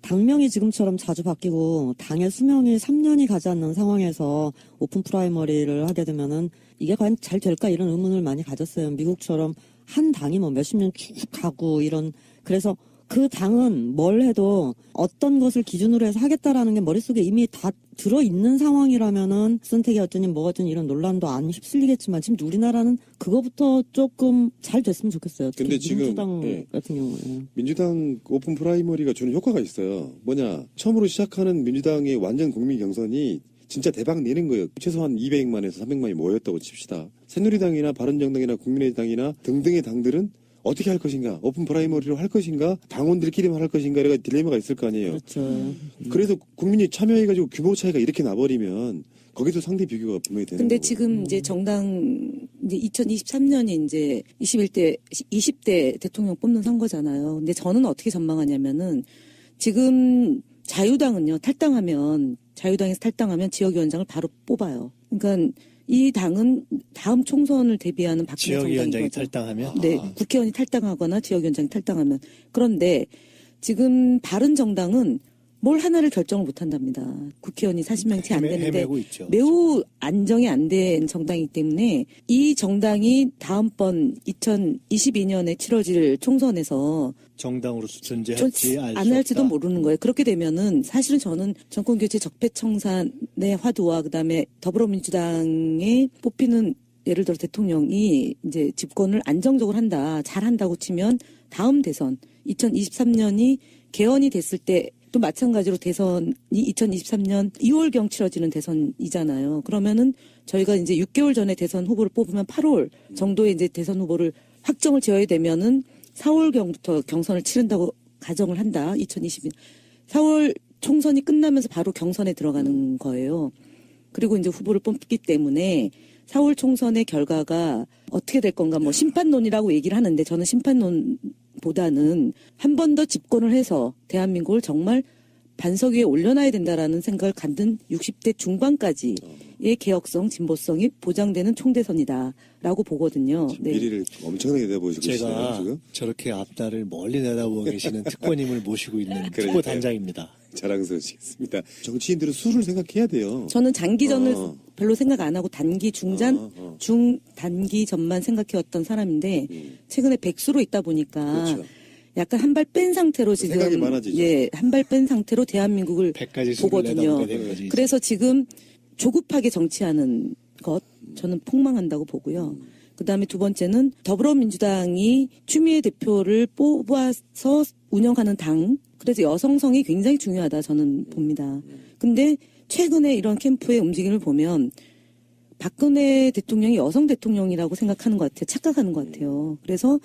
당명이 지금처럼 자주 바뀌고 당의 수명이 3년이 가지 않는 상황에서 오픈 프라이머리를 하게 되면은 이게 과연 잘 될까 이런 의문을 많이 가졌어요. 미국처럼 한 당이 뭐 몇십 년 쭉 가고 이런 그래서 그 당은 뭘 해도 어떤 것을 기준으로 해서 하겠다라는 게 머릿속에 이미 다 들어있는 상황이라면은 선택이 어쩌니 뭐가 어쩌니 이런 논란도 안 휩쓸리겠지만 지금 우리나라는 그거부터 조금 잘 됐으면 좋겠어요. 특히 근데 지금 민주당 같은 경우에. 민주당 오픈 프라이머리가 주는 효과가 있어요. 뭐냐. 처음으로 시작하는 민주당의 완전 국민 경선이 진짜 대박 내는 거예요. 최소한 200만에서 300만이 모였다고 칩시다. 새누리당이나 바른정당이나 국민의당이나 등등의 당들은 어떻게 할 것인가? 오픈 프라이머리로 할 것인가? 당원들끼리만 할 것인가? 이런 딜레마가 있을 거 아니에요. 그렇죠. 그래서 국민이 참여해가지고 규모 차이가 이렇게 나버리면 거기서 상대 비교가 분명히 되는 근데 거고. 지금 이제 정당 이제 2023년이 이제 20대 대통령 뽑는 선거잖아요. 근데 저는 어떻게 전망하냐면은 지금 자유당은요 자유당에서 탈당하면 지역위원장을 바로 뽑아요. 그러니까 이 당은 다음 총선을 대비하는 박근혜 지역위원장이 정당인 거죠. 탈당하면? 네, 국회의원이 탈당하거나 지역위원장이 탈당하면. 그런데 지금 바른정당은 뭘 하나를 결정을 못한답니다. 국회의원이 40명이 채 안 되는데 헤매고 있죠. 매우 안정이 안 된 정당이기 때문에 이 정당이 다음번 2022년에 치러질 총선에서 정당으로 존재할지 안 할지도 모르는 거예요. 그렇게 되면은 사실은 저는 정권교체 적폐청산의 화두와 그다음에 더불어민주당에 뽑히는 예를 들어 대통령이 이제 집권을 안정적으로 한다, 잘한다고 치면 다음 대선 2023년이 개헌이 됐을 때 또 마찬가지로 대선이 2023년 2월경 치러지는 대선이잖아요. 그러면은 저희가 이제 6개월 전에 대선 후보를 뽑으면 8월 정도에 이제 대선 후보를 확정을 지어야 되면은 4월경부터 경선을 치른다고 가정을 한다. 2022년 4월 총선이 끝나면서 바로 경선에 들어가는 거예요. 그리고 이제 후보를 뽑기 때문에 4월 총선의 결과가 어떻게 될 건가 뭐 심판론이라고 얘기를 하는데 저는 심판론보다는 한 번 더 집권을 해서 대한민국을 정말 반석 위에 올려놔야 된다라는 생각을 갖는 60대 중반까지의 개혁성, 진보성이 보장되는 총대선이다라고 보거든요. 네. 미래를 엄청나게 내다보시고 계시네요, 제가 지금. 저렇게 앞날을 멀리 내다보고 계시는 특권님을 모시고 있는 특보 그러니까요. 단장입니다. 자랑스러우시겠습니다. 정치인들은 수를 생각해야 돼요. 저는 장기전을 별로 생각 안 하고 단기, 중단, 중단기전만 생각해왔던 사람인데 최근에 백수로 있다 보니까 그렇죠. 약간 한 발 뺀 상태로 지금 생각이 많아지죠. 예, 한 발 뺀 상태로 대한민국을 100가지 수를 보거든요. 내다보게 된 거지. 그래서 지금 조급하게 정치하는 것 저는 폭망한다고 보고요. 그다음에 두 번째는 더불어민주당이 추미애 대표를 뽑아서 운영하는 당, 그래서 여성성이 굉장히 중요하다 저는 봅니다. 근데 최근에 이런 캠프의 움직임을 보면 박근혜 대통령이 여성 대통령이라고 생각하는 것 같아요. 착각하는 것 같아요. 그래서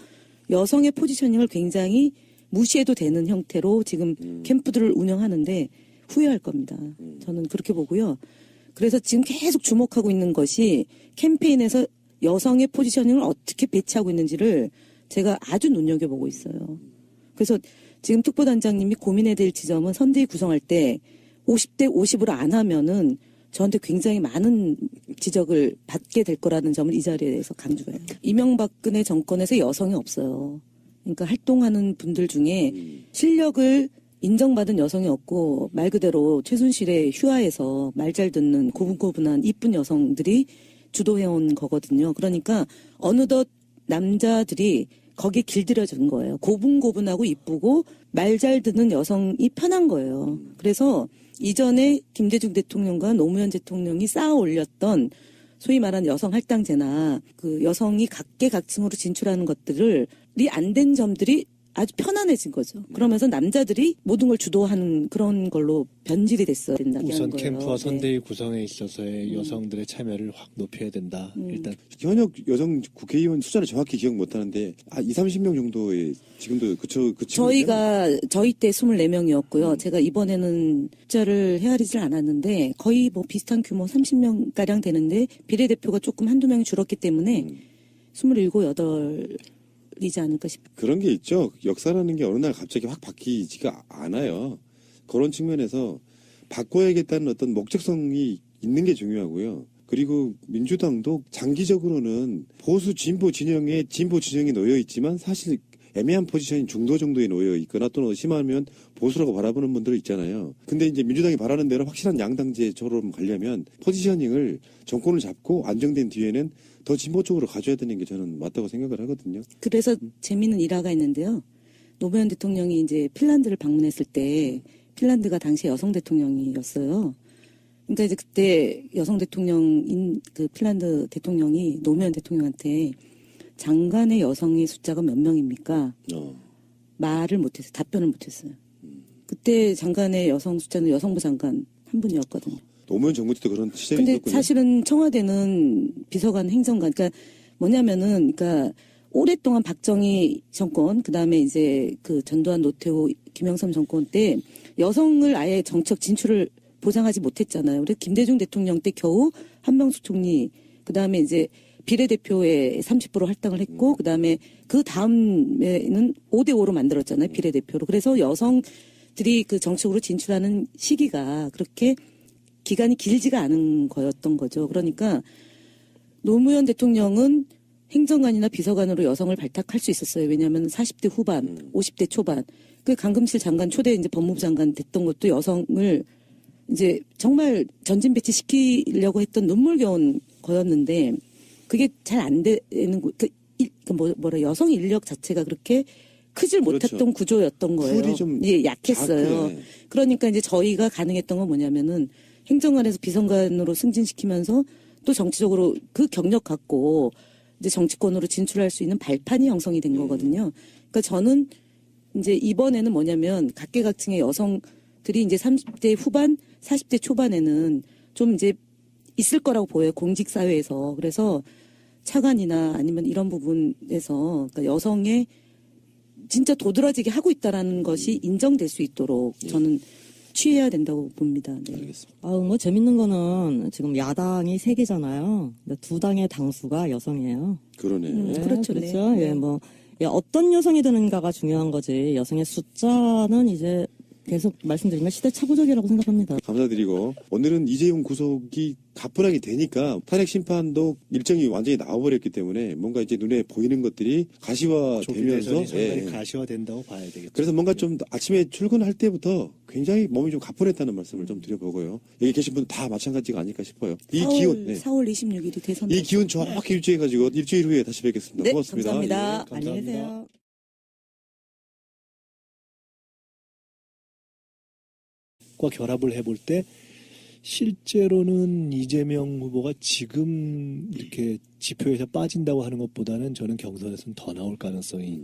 여성의 포지셔닝을 굉장히 무시해도 되는 형태로 지금 캠프들을 운영하는데 후회할 겁니다. 저는 그렇게 보고요. 그래서 지금 계속 주목하고 있는 것이 캠페인에서 여성의 포지셔닝을 어떻게 배치하고 있는지를 제가 아주 눈여겨보고 있어요. 그래서 지금 특보단장님이 고민해야 될 지점은 선대위 구성할 때 50대 50으로 안 하면은 저한테 굉장히 많은 지적을 받게 될 거라는 점을 이 자리에서 강조해요. 이명박근혜 정권에서 여성이 없어요. 그러니까 활동하는 분들 중에 실력을 인정받은 여성이 없고 말 그대로 최순실의 휴화에서 말 잘 듣는 고분고분한 이쁜 여성들이 주도해온 거거든요. 그러니까 어느덧 남자들이 거기에 길들여진 거예요. 고분고분하고 이쁘고 말 잘 듣는 여성이 편한 거예요. 그래서 이전에 김대중 대통령과 노무현 대통령이 쌓아 올렸던 소위 말하는 여성 할당제나 그 여성이 각계각층으로 진출하는 것들이 안 된 점들이 아주 편안해진 거죠. 그러면서 남자들이 모든 걸 주도하는 그런 걸로 변질이 됐어야 된다. 우선 캠프와 선대위 구성에 있어서의 여성들의 참여를 확 높여야 된다. 일단 현역 여성 국회의원 숫자를 정확히 기억 못하는데 20-30명 정도의 지금도 저희 때 24명이었고요. 제가 이번에는 숫자를 헤아리질 않았는데 거의 뭐 비슷한 규모 30명가량 되는데 비례대표가 조금 한두 명이 줄었기 때문에 27, 8이지 않을까 싶어요. 그런 게 있죠. 역사라는 게 어느 날 갑자기 확 바뀌지가 않아요. 그런 측면에서 바꿔야겠다는 어떤 목적성이 있는 게 중요하고요. 그리고 민주당도 장기적으로는 보수 진보 진영에 놓여 있지만 사실 애매한 포지션이 중도 정도에 놓여 있거나 또는 심하면 보수라고 바라보는 분들 있잖아요. 근데 이제 민주당이 바라는 대로 확실한 양당제처럼 가려면 포지셔닝을 정권을 잡고 안정된 뒤에는 더 진보 쪽으로 가져야 되는 게 저는 맞다고 생각을 하거든요. 그래서 재미있는 일화가 있는데요. 노무현 대통령이 이제 핀란드를 방문했을 때 핀란드가 당시 여성 대통령이었어요. 그러니까 이제 그때 여성 대통령인 그 핀란드 대통령이 노무현 대통령한테 장관의 여성의 숫자가 몇 명입니까? 말을 못했어요. 답변을 못했어요. 그때 장관의 여성 숫자는 여성부 장관 한 분이었거든요. 노무현 정부 때도 그런 시절이 근데 있었군요. 사실은 청와대는 비서관 행정관, 그러니까 뭐냐면은, 그러니까 오랫동안 박정희 정권, 그 다음에 이제 그 전두환 노태우 김영삼 정권 때 여성을 아예 정책 진출을 보장하지 못했잖아요. 그래서 김대중 대통령 때 겨우 한명숙 총리, 그 다음에 이제 비례대표에 30% 할당을 했고, 그 다음에 그 다음에는 5대5로 만들었잖아요. 비례대표로. 그래서 여성들이 그 정책으로 진출하는 시기가 그렇게 기간이 길지가 않은 거였던 거죠. 그러니까 노무현 대통령은 행정관이나 비서관으로 여성을 발탁할 수 있었어요. 왜냐하면 40대 후반, 50대 초반. 그 강금실 장관, 초대 이제 법무부 장관 됐던 것도 여성을 이제 정말 전진 배치시키려고 했던 눈물겨운 거였는데 그게 잘 안 되는 여성 인력 자체가 그렇게 크질 못했던 구조였던 거예요. 풀이 좀 약했어요. 그러니까 이제 저희가 가능했던 건 뭐냐면은 행정관에서 비서관으로 승진시키면서 또 정치적으로 그 경력 갖고 이제 정치권으로 진출할 수 있는 발판이 형성이 된 거거든요. 그러니까 저는 이제 이번에는 뭐냐면 각계각층의 여성들이 이제 30대 후반, 40대 초반에는 좀 이제 있을 거라고 보여요. 공직사회에서. 그래서 차관이나 아니면 이런 부분에서 그러니까 여성의 진짜 도드라지게 하고 있다라는 것이 인정될 수 있도록 저는 취해야 된다고 봅니다. 네. 알겠습니다. 뭐 재밌는 거는 지금 야당이 3개잖아요. 두 당의 당수가 여성이에요. 그러네. 네, 그렇죠. 그렇죠. 네. 예, 어떤 여성이 되는가가 중요한 거지. 여성의 숫자는 이제 계속 말씀드린 건 시대착오적이라고 생각합니다. 감사드리고 오늘은 이재용 구속이 가뿐하게 되니까 탄핵 심판도 일정이 완전히 나와버렸기 때문에 뭔가 이제 눈에 보이는 것들이 가시화되면서 상당히 가시화된다고 봐야 되겠죠. 그래서 뭔가 좀 아침에 출근할 때부터 굉장히 몸이 좀 가뿐했다는 말씀을 좀 드려보고요. 여기 계신 분 다 마찬가지가 아닐까 싶어요. 이 4월, 기운, 4월 26일이 대선. 이 기운 정확히 유지해가지고 일주일 후에 다시 뵙겠습니다. 네, 고맙습니다. 감사합니다. 예. 안녕히 계세요. 과 결합을 해볼 때 실제로는 이재명 후보가 지금 이렇게 지표에서 빠진다고 하는 것보다는 저는 경선에서는 더 나올 가능성이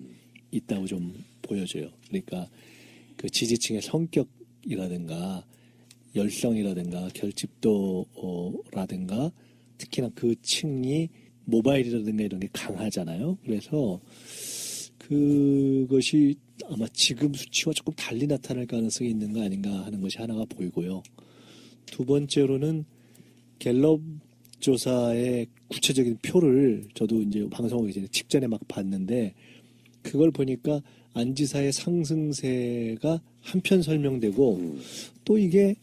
있다고 좀 보여져요. 그러니까 그 지지층의 성격이라든가 열성이라든가 결집도라든가 특히나 그 층이 모바일이라든가 이런 게 강하잖아요. 그래서 그것이 아마 지금 수치와 조금 달리 나타날 가능성이 있는 거 아닌가 하는 것이 하나가 보이고요. 두 번째로는 갤럽 조사의 구체적인 표를 저도 이제 방송하기 전에 직전에 막 봤는데 그걸 보니까 안 지사의 상승세가 한편 설명되고 또 이게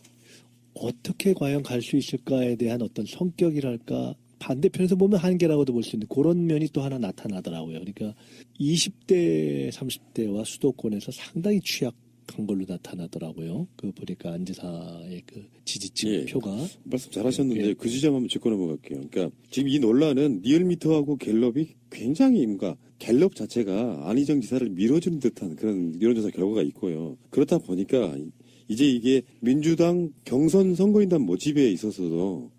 어떻게 과연 갈 수 있을까에 대한 어떤 성격이랄까 반대편에서 보면 한계라고도 볼 수 있는데 그런 면이 또 하나 나타나더라고요. 그러니까 20대, 30대와 수도권에서 상당히 취약한 걸로 나타나더라고요. 그 보니까 안 지사의 그 지지층 예, 표가. 말씀 잘하셨는데 예. 그 지점 한번 짚고 넘어갈게요. 그러니까 지금 이 논란은 리얼미터하고 갤럽이 굉장히 뭔가 갤럽 자체가 안희정 지사를 밀어주는 듯한 그런 여론조사 결과가 있고요. 그렇다 보니까 이제 이게 민주당 경선 선거인단 모집에 있어서도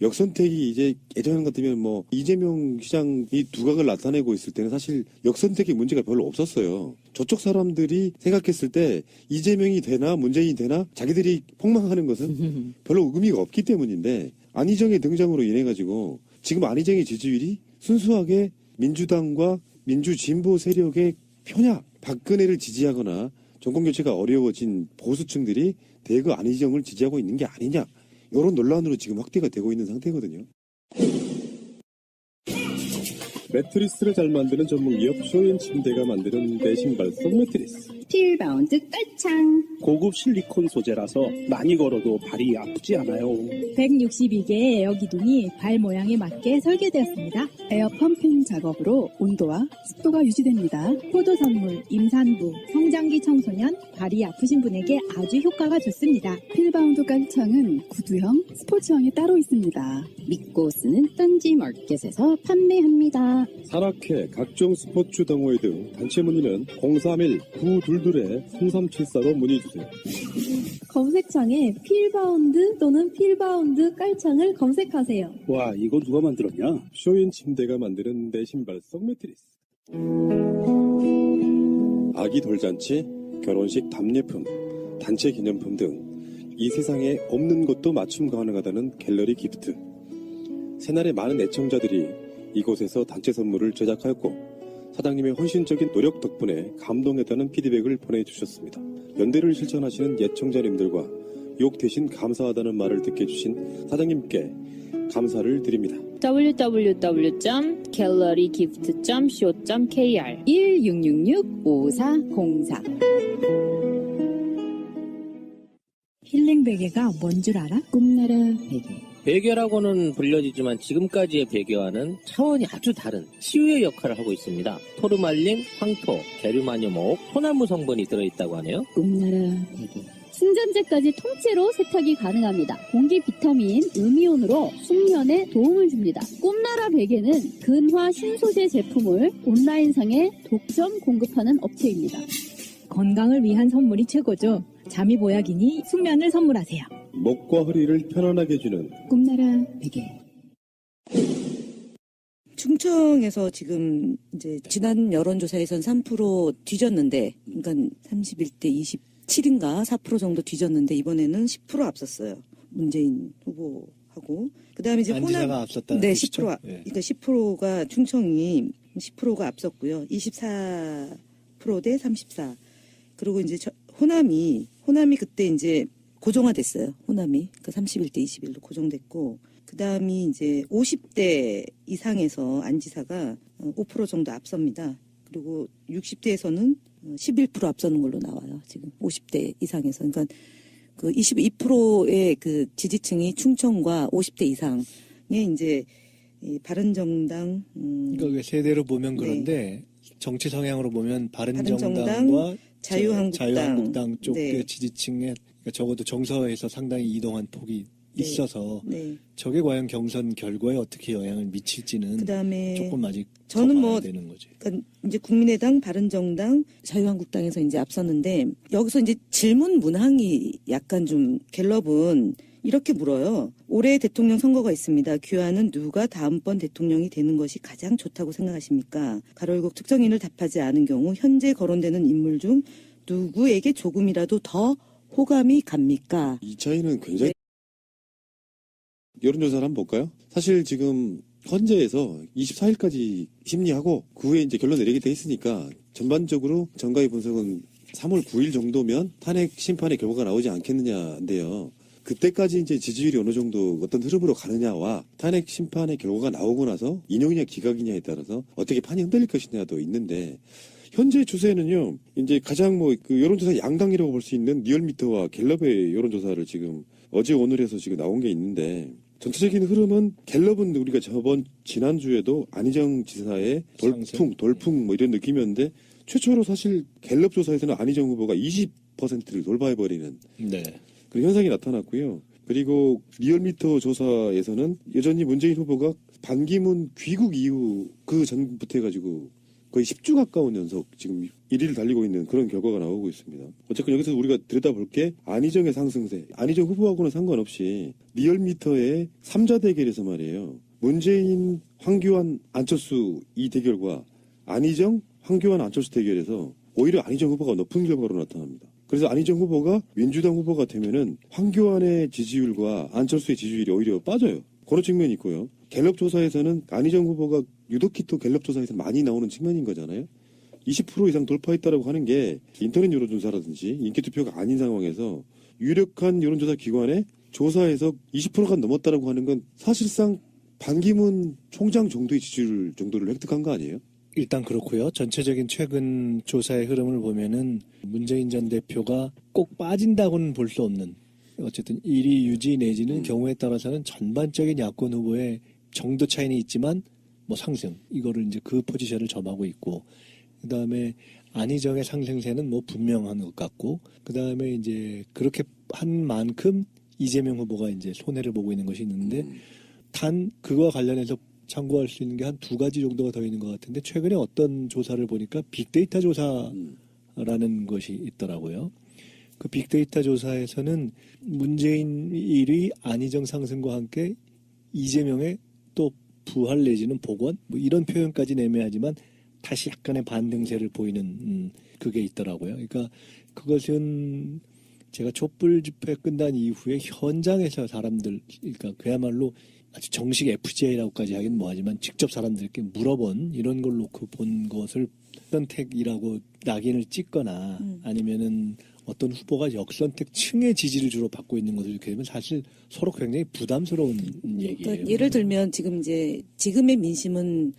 역선택이 이제 예전 같으면 뭐 이재명 시장이 두각을 나타내고 있을 때는 사실 역선택의 문제가 별로 없었어요. 저쪽 사람들이 생각했을 때 이재명이 되나 문재인이 되나 자기들이 폭망하는 것은 별로 의미가 없기 때문인데 안희정의 등장으로 인해 가지고 지금 안희정의 지지율이 순수하게 민주당과 민주진보 세력의 편향, 박근혜를 지지하거나 정권교체가 어려워진 보수층들이 대거 안희정을 지지하고 있는 게 아니냐. 이런 논란으로 지금 확대가 되고 있는 상태거든요. 매트리스를 잘 만드는 전문 기업 쇼인 침대가 만드는 내 신발 속 매트리스. 필바운드 깔창. 고급 실리콘 소재라서 많이 걸어도 발이 아프지 않아요. 162개의 에어 기둥이 발 모양에 맞게 설계되었습니다. 에어 펌핑 작업으로 온도와 습도가 유지됩니다. 포도 선물, 임산부, 성장기 청소년, 발이 아프신 분에게 아주 효과가 좋습니다. 필바운드 깔창은 구두형, 스포츠형이 따로 있습니다. 믿고 쓰는 딴지 마켓에서 판매합니다. 산악회, 각종 스포츠 동호회 등 단체 문의는 031-922-3374로 문의주세요. 검색창에 필바운드 또는 필바운드 깔창을 검색하세요. 와, 이거 누가 만들었냐? 쇼인 침대가 만드는 내 신발 속 매트리스. 아기 돌잔치, 결혼식 답례품, 단체 기념품 등 이 세상에 없는 것도 맞춤 가능하다는 갤러리 기프트. 새날의 많은 애청자들이 이곳에서 단체 선물을 제작하였고 사장님의 헌신적인 노력 덕분에 감동했다는 피드백을 보내주셨습니다. 연대를 실천하시는 예청자님들과 욕 대신 감사하다는 말을 듣게 해주신 사장님께 감사를 드립니다. www.gallerygift.co.kr 1666-5404 힐링 베개가 뭔 줄 알아? 꿈나라 베개. 베개라고는 불려지지만 지금까지의 베개와는 차원이 아주 다른 치유의 역할을 하고 있습니다. 토르말린, 황토, 게르마늄, 소나무 성분이 들어있다고 하네요. 꿈나라 베개. 신전제까지 통째로 세탁이 가능합니다. 공기 비타민, 음이온으로 숙면에 도움을 줍니다. 꿈나라 베개는 근화 신소재 제품을 온라인상에 독점 공급하는 업체입니다. 건강을 위한 선물이 최고죠. 잠이 보약이니 숙면을 선물하세요. 목과 허리를 편안하게 해주는 꿈나라 베개. 충청에서 지금 이제 지난 여론조사에선 3% 뒤졌는데, 그러니까 31대 27인가 4% 정도 뒤졌는데 이번에는 10% 앞섰어요. 문재인 후보하고. 그다음에 이제 안지사가 앞섰다는 네, 뜻이죠? 10%. 예. 그러니까 10%가 충청이 10%가 앞섰고요. 24%대 34. 그리고 이제 호남이 그때 이제 고정화됐어요. 호남이. 그러니까 31대 21로 고정됐고, 그 다음이 이제 50대 이상에서 안지사가 5% 정도 앞섭니다. 그리고 60대에서는 11% 앞서는 걸로 나와요. 지금 50대 이상에서. 그러니까 그 22%의 그 지지층이 충청과 50대 이상의 이제 이 바른정당 그러니까 세대로 보면 네. 그런데 정치 성향으로 보면 바른정당, 바른정당과 자유한국당 쪽 네. 지지층에 그러니까 적어도 정서에서 상당히 이동한 폭이 네. 있어서 네. 저게 과연 경선 결과에 어떻게 영향을 미칠지는 그다음에 조금 아직 저는 더 뭐 봐야 되는 거지. 그러니까 이제 국민의당, 바른정당, 자유한국당에서 이제 앞섰는데 여기서 이제 질문 문항이 약간 좀 갤럽은 이렇게 물어요. 올해 대통령 선거가 있습니다. 귀하는 누가 다음번 대통령이 되는 것이 가장 좋다고 생각하십니까? 가로열고 특정인을 답하지 않은 경우 현재 거론되는 인물 중 누구에게 조금이라도 더 호감이 갑니까? 이 차이는 굉장히 여론조사를 한번 볼까요? 사실 지금 헌재에서 24일까지 심리하고 그 후에 이제 결론 내리겠다 했으니까 전반적으로 정가의 분석은 3월 9일 정도면 탄핵 심판의 결과가 나오지 않겠느냐인데요. 그때까지 이제 지지율이 어느 정도 어떤 흐름으로 가느냐와 탄핵 심판의 결과가 나오고 나서 인용이냐 기각이냐에 따라서 어떻게 판이 흔들릴 것이냐도 있는데 현재 추세는요. 이제 가장 뭐 그 여론조사 양당이라고 볼 수 있는 리얼미터와 갤럽의 여론조사를 지금 어제 오늘 해서 지금 나온 게 있는데 전체적인 흐름은 갤럽은 우리가 지난주에도 안희정 지사의 돌풍 뭐 이런 느낌이었는데 최초로 사실 갤럽 조사에서는 안희정 후보가 20%를 돌파해버리는 네. 그런 현상이 나타났고요. 그리고 리얼미터 조사에서는 여전히 문재인 후보가 반기문 귀국 이후 그 전부터 해가지고 거의 10주 가까운 연속 지금 1위를 달리고 있는 그런 결과가 나오고 있습니다. 어쨌든 여기서 우리가 들여다볼 게 안희정의 상승세, 안희정 후보하고는 상관없이 리얼미터의 3자 대결에서 말이에요. 문재인, 황교안, 안철수 이 대결과 안희정, 황교안, 안철수 대결에서 오히려 안희정 후보가 높은 결과로 나타납니다. 그래서 안희정 후보가 민주당 후보가 되면은 황교안의 지지율과 안철수의 지지율이 오히려 빠져요. 그런 측면이 있고요. 갤럽 조사에서는 안희정 후보가 유독히 또 갤럽 조사에서 많이 나오는 측면인 거잖아요. 20% 이상 돌파했다라고 하는 게 인터넷 여론조사라든지 인기투표가 아닌 상황에서 유력한 여론조사 기관의 조사에서 20%가 넘었다라고 하는 건 사실상 반기문 총장 정도의 지지율 정도를 획득한 거 아니에요? 일단 그렇고요. 전체적인 최근 조사의 흐름을 보면은 문재인 전 대표가 꼭 빠진다고는 볼 수 없는 어쨌든 1위 유지 내지는 경우에 따라서는 전반적인 야권 후보의 정도 차이는 있지만 뭐 상승 이거를 이제 그 포지션을 점하고 있고 그다음에 안희정의 상승세는 뭐 분명한 것 같고 그다음에 이제 그렇게 한 만큼 이재명 후보가 이제 손해를 보고 있는 것이 있는데 단 그거와 관련해서 참고할 수 있는 게 한 두 가지 정도가 더 있는 것 같은데 최근에 어떤 조사를 보니까 빅데이터 조사라는 것이 있더라고요. 그 빅데이터 조사에서는 문재인 1위 안희정 상승과 함께 이재명의 또 부활 내지는 복원 뭐 이런 표현까지 애매하지만 다시 약간의 반등세를 보이는 그게 있더라고요. 그러니까 그것은 제가 촛불 집회 끝난 이후에 현장에서 사람들 그러니까 그야말로 아주 정식 FGA라고까지 하긴 뭐하지만 직접 사람들께 물어본 이런 걸 놓고 본 것을 선택이라고 낙인을 찍거나 아니면은 어떤 후보가 역선택층의 지지를 주로 받고 있는 것을 이렇게 되면 사실 서로 굉장히 부담스러운 얘기예요. 그러니까 예를 들면 지금의 민심은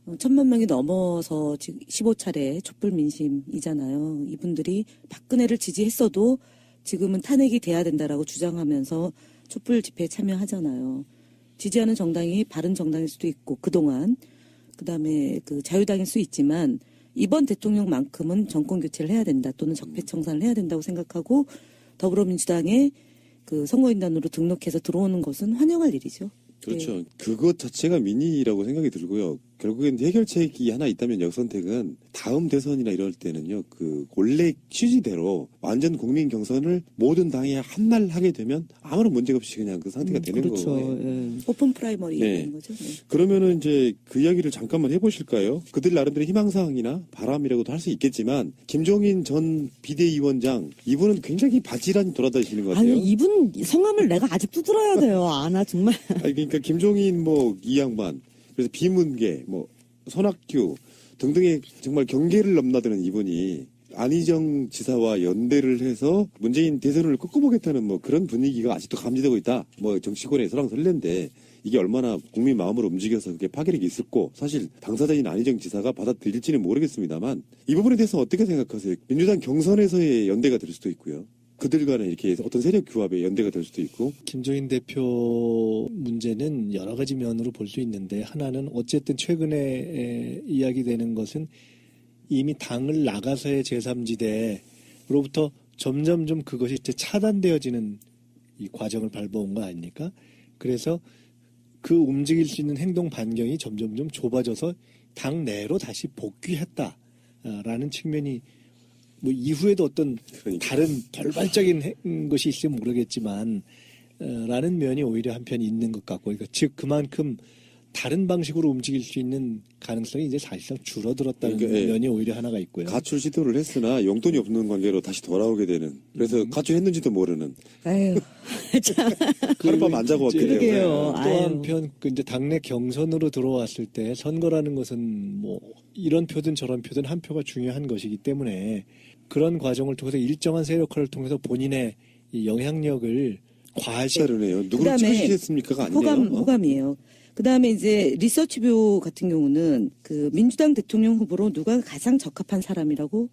1,000만 명이 넘어서 지금 15차례 촛불 민심이잖아요. 이분들이 박근혜를 지지했어도 지금은 탄핵이 돼야 된다라고 주장하면서 촛불 집회에 참여하잖아요. 지지하는 정당이 바른정당일 수도 있고 그동안 그다음에 그 자유당일 수 있지만 이번 대통령만큼은 정권 교체를 해야 된다 또는 적폐청산을 해야 된다고 생각하고 더불어민주당에 그 선거인단으로 등록해서 들어오는 것은 환영할 일이죠. 그렇죠. 네. 그것 자체가 민의라고 생각이 들고요. 결국엔 해결책이 하나 있다면 역선택은 다음 대선이나 이럴 때는요. 그 원래 취지대로 완전 국민 경선을 모든 당이 한 날 하게 되면 아무런 문제가 없이 그냥 그 상태가 되는 그렇죠. 거예요. 예. 오픈 프라이머리 되는 거죠. 네. 그러면은 이제 그 이야기를 잠깐만 해보실까요? 그들 나름대로 희망사항이나 바람이라고도 할 수 있겠지만 김종인 전 비대위원장 이분은 굉장히 바지런히 돌아다니시는 것 같아요. 아니 이분 성함을 내가 아직도 들어야 돼요. 아나 정말. 아니 그러니까 김종인 뭐 이 양반 그래서 비문계 뭐 손학규 등등의 정말 경계를 넘나드는 이분이 안희정 지사와 연대를 해서 문재인 대선을 꺾어보겠다는 뭐 그런 분위기가 아직도 감지되고 있다. 뭐 정치권의 설랑설레인데 이게 얼마나 국민 마음으로 움직여서 그게 파괴력이 있었고 사실 당사자인 안희정 지사가 받아들일지는 모르겠습니다만 이 부분에 대해서 어떻게 생각하세요? 민주당 경선에서의 연대가 될 수도 있고요. 그들 간에 이렇게 어떤 세력 규합의 연대가 될 수도 있고. 김종인 대표 문제는 여러 가지 면으로 볼 수 있는데 하나는 어쨌든 최근에 이야기되는 것은 이미 당을 나가서의 제3지대로부터 점점 좀 그것이 이제 차단되어지는 이 과정을 밟아온 거 아닙니까? 그래서 그 움직일 수 있는 행동 반경이 점점 좀 좁아져서 당 내로 다시 복귀했다라는 측면이 뭐 이후에도 어떤 다른 돌발적인 것이 있으면 모르겠지만 라는 면이 오히려 한편 있는 것 같고 그러니까 즉 그만큼 다른 방식으로 움직일 수 있는 가능성이 이제 사실상 줄어들었다는 면이 오히려 하나가 있고요. 가출 시도를 했으나 용돈이 없는 관계로 다시 돌아오게 되는 그래서 가출했는지도 모르는. 아유, 하룻밤 안 자고 왔기 때문에. 또 한편 이제 당내 경선으로 들어왔을 때 선거라는 것은 뭐 이런 표든 저런 표든 한 표가 중요한 것이기 때문에 그런 과정을 통해서 일정한 세력화를 통해서 본인의 이 영향력을 과시하려네요. 누구를 찍으시겠습니까가 아니에요. 호감이에요. 그 다음에 이제 리서치뷰 같은 경우는 그 민주당 대통령 후보로 누가 가장 적합한 사람이라고,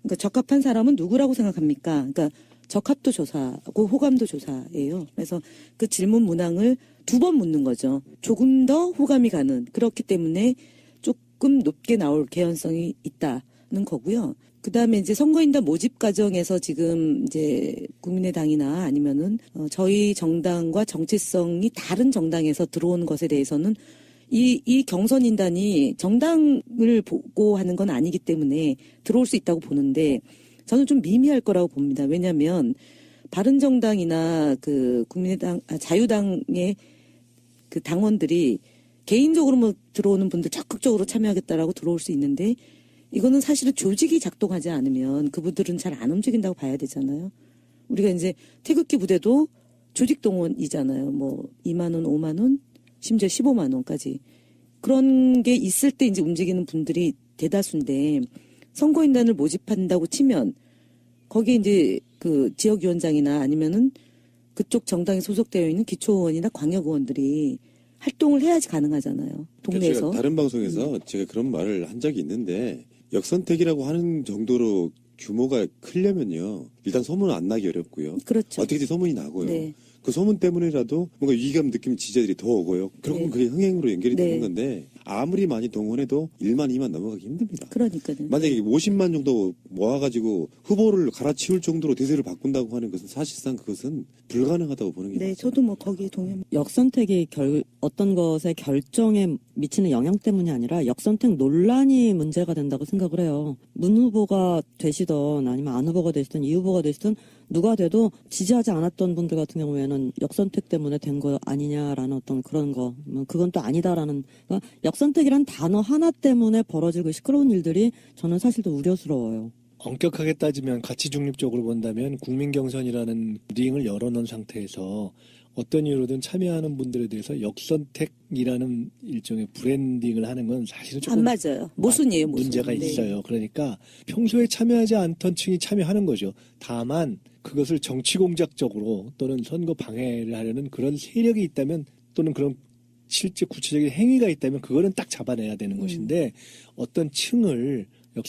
그러니까 적합한 사람은 누구라고 생각합니까? 그러니까 적합도 조사고 호감도 조사예요. 그래서 그 질문 문항을 2번 묻는 거죠. 조금 더 호감이 가는, 그렇기 때문에 조금 높게 나올 개연성이 있다는 거고요. 그 다음에 이제 선거인단 모집 과정에서 지금 이제 국민의당이나 아니면은 저희 정당과 정체성이 다른 정당에서 들어온 것에 대해서는 이 경선인단이 정당을 보고 하는 건 아니기 때문에 들어올 수 있다고 보는데 저는 좀 미미할 거라고 봅니다. 왜냐하면 바른정당이나 그 국민의당, 자유당의 그 당원들이 개인적으로 뭐 들어오는 분들 적극적으로 참여하겠다라고 들어올 수 있는데 이거는 사실은 조직이 작동하지 않으면 그분들은 잘 안 움직인다고 봐야 되잖아요. 우리가 이제 태극기 부대도 조직 동원이잖아요. 뭐 2만 원, 5만 원, 심지어 15만 원까지. 그런 게 있을 때 이제 움직이는 분들이 대다수인데 선거인단을 모집한다고 치면 거기에 이제 그 지역위원장이나 아니면은 그쪽 정당에 소속되어 있는 기초의원이나 광역의원들이 활동을 해야지 가능하잖아요. 동네에서. 제가 다른 방송에서 제가 그런 말을 한 적이 있는데 역선택이라고 하는 정도로 규모가 크려면요. 일단 소문은 안 나기 어렵고요. 그렇죠. 어떻게든 소문이 나고요. 네. 그 소문 때문에라도 뭔가 위기감 느끼는 지지자들이 더 오고요. 결국은 네. 그게 흥행으로 연결이 네. 되는 건데 아무리 많이 동원해도 1만, 2만 넘어가기 힘듭니다. 그러니까요. 만약에 50만 정도 모아가지고 후보를 갈아치울 정도로 대세를 바꾼다고 하는 것은 사실상 그것은 불가능하다고 보는 게 네, 맞습니다. 저도 뭐 거기에 동의합니다. 역선택이 어떤 것의 결정에 미치는 영향 때문이 아니라 역선택 논란이 문제가 된다고 생각을 해요. 문 후보가 되시던 아니면 안 후보가 되시던 이 후보가 되시던 누가 돼도 지지하지 않았던 분들 같은 경우에는 역선택 때문에 된 거 아니냐라는 어떤 그런 거, 그건 또 아니다라는, 그러니까 역선택이란 단어 하나 때문에 벌어지고 시끄러운 일들이 저는 사실 더 우려스러워요. 엄격하게 따지면 가치 중립적으로 본다면 국민 경선이라는 링을 열어놓은 상태에서 어떤 이유로든 참여하는 분들에 대해서 역선택이라는 일종의 브랜딩을 하는 건 사실은 조금 안 맞아요. 모순이에요, 모순. 문제가 네. 있어요. 그러니까 평소에 참여하지 않던 층이 참여하는 거죠. 다만 그것을 정치 공작적으로 또는 선거 방해를 하려는 그런 세력이 있다면 또는 그런 실제 구체적인 행위가 있다면 그거는 딱 잡아내야 되는 것인데 어떤 층을